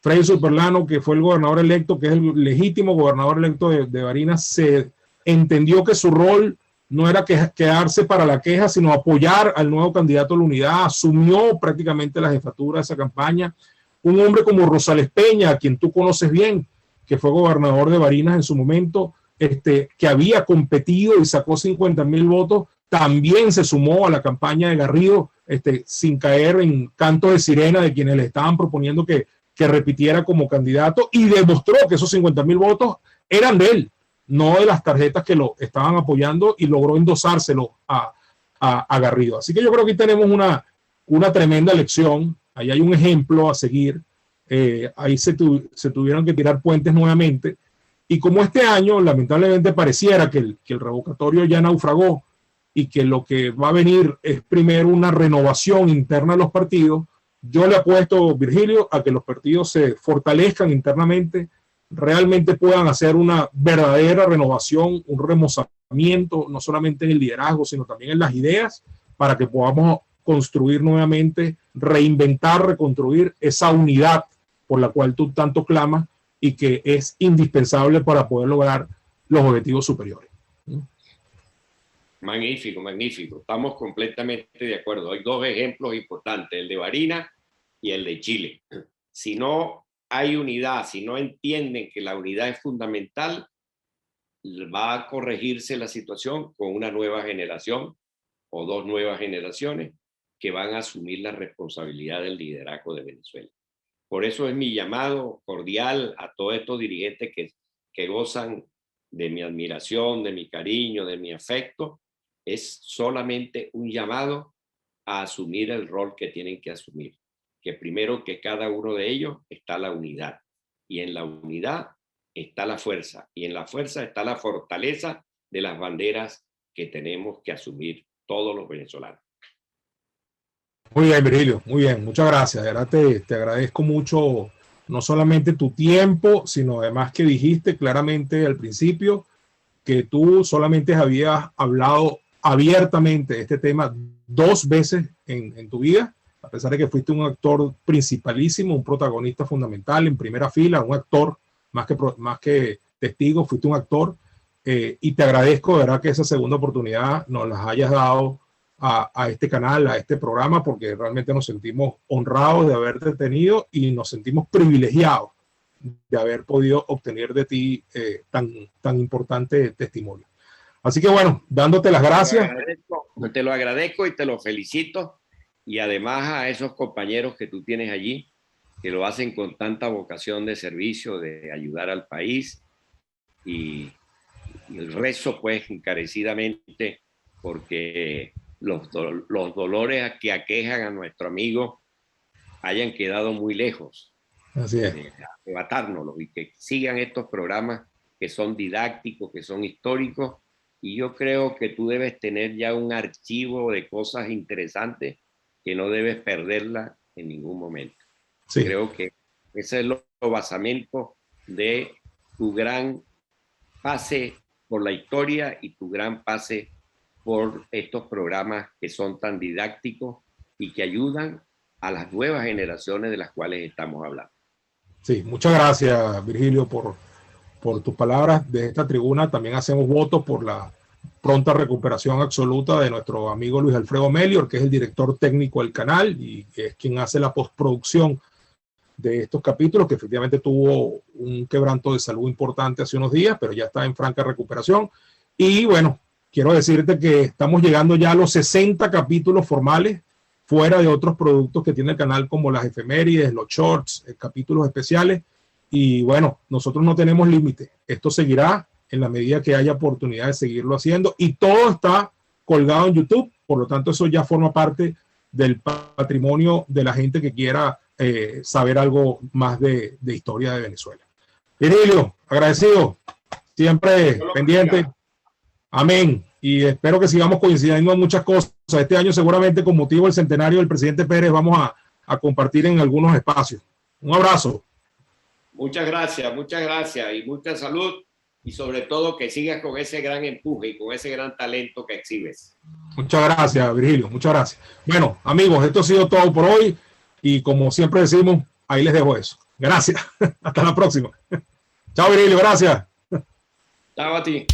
Freddy Superlano, que fue el gobernador electo, que es el legítimo gobernador electo de Barinas, se entendió que su rol no era quedarse para la queja, sino apoyar al nuevo candidato a la unidad, asumió prácticamente la jefatura de esa campaña. Un hombre como Rosales Peña, a quien tú conoces bien, que fue gobernador de Barinas en su momento, que había competido y sacó 50,000 votos, también se sumó a la campaña de Garrido, sin caer en cantos de sirena de quienes le estaban proponiendo que repitiera como candidato, y demostró que esos 50,000 votos eran de él, no de las tarjetas que lo estaban apoyando, y logró endosárselo a Garrido. Así que yo creo que aquí tenemos una tremenda lección, ahí hay un ejemplo a seguir, ahí se tuvieron que tirar puentes nuevamente, y como este año lamentablemente pareciera que el revocatorio ya naufragó, y que lo que va a venir es primero una renovación interna de los partidos, yo le apuesto, Virgilio, a que los partidos se fortalezcan internamente, realmente puedan hacer una verdadera renovación, un remozamiento, no solamente en el liderazgo, sino también en las ideas, para que podamos construir nuevamente, reinventar, reconstruir esa unidad por la cual tú tanto clamas y que es indispensable para poder lograr los objetivos superiores.
Magnífico, magnífico. Estamos completamente de acuerdo. Hay dos ejemplos importantes, el de Barinas y el de Chile. Si no hay unidad, si no entienden que la unidad es fundamental, va a corregirse la situación con una nueva generación o dos nuevas generaciones que van a asumir la responsabilidad del liderazgo de Venezuela. Por eso es mi llamado cordial a todos estos dirigentes que gozan de mi admiración, de mi cariño, de mi afecto. Es solamente un llamado a asumir el rol que tienen que asumir. Que primero que cada uno de ellos está la unidad. Y en la unidad está la fuerza. Y en la fuerza está la fortaleza de las banderas que tenemos que asumir todos los venezolanos.
Muy bien, Virgilio, muy bien, muchas gracias. De verdad te agradezco mucho, no solamente tu tiempo, sino además que dijiste claramente al principio que tú solamente habías hablado abiertamente de este tema 2 veces en tu vida, a pesar de que fuiste un actor principalísimo, un protagonista fundamental en primera fila, un actor más que testigo, fuiste un actor, y te agradezco de verdad que esa segunda oportunidad nos las hayas dado a este canal, a este programa, porque realmente nos sentimos honrados de haberte tenido y nos sentimos privilegiados de haber podido obtener de ti tan importante testimonio. Así que bueno, dándote las gracias.
Te lo agradezco y te lo felicito, y además a esos compañeros que tú tienes allí, que lo hacen con tanta vocación de servicio, de ayudar al país, y el rezo pues encarecidamente porque los dolores que aquejan a nuestro amigo hayan quedado muy lejos.
Así es.
De arrebatárnoslos, y que sigan estos programas que son didácticos, que son históricos, y yo creo que tú debes tener ya un archivo de cosas interesantes que no debes perderla en ningún momento.
Sí.
Creo que ese es lo basamento de tu gran pase por la historia y tu gran pase por estos programas que son tan didácticos y que ayudan a las nuevas generaciones de las cuales estamos hablando.
Sí, muchas gracias, Virgilio, por tus palabras de esta tribuna. También hacemos votos por la pronta recuperación absoluta de nuestro amigo Luis Alfredo Melior, que es el director técnico del canal y que es quien hace la postproducción de estos capítulos, que efectivamente tuvo un quebranto de salud importante hace unos días, pero ya está en franca recuperación. Y bueno, quiero decirte que estamos llegando ya a los 60 capítulos formales, fuera de otros productos que tiene el canal, como las efemérides, los shorts, capítulos especiales. Y bueno, nosotros no tenemos límite. Esto seguirá en la medida que haya oportunidad de seguirlo haciendo. Y todo está colgado en YouTube. Por lo tanto, eso ya forma parte del patrimonio de la gente que quiera saber algo más de historia de Venezuela. Virgilio, agradecido. Siempre pendiente. Amén. Y espero que sigamos coincidiendo en muchas cosas. Este año seguramente con motivo del centenario del presidente Pérez vamos a compartir en algunos espacios. Un abrazo.
Muchas gracias y mucha salud y sobre todo que sigas con ese gran empuje y con ese gran talento que exhibes.
Muchas gracias, Virgilio. Muchas gracias. Bueno, amigos, esto ha sido todo por hoy y como siempre decimos, ahí les dejo eso. Gracias. Hasta la próxima. Chao, Virgilio. Gracias.
Chao a ti.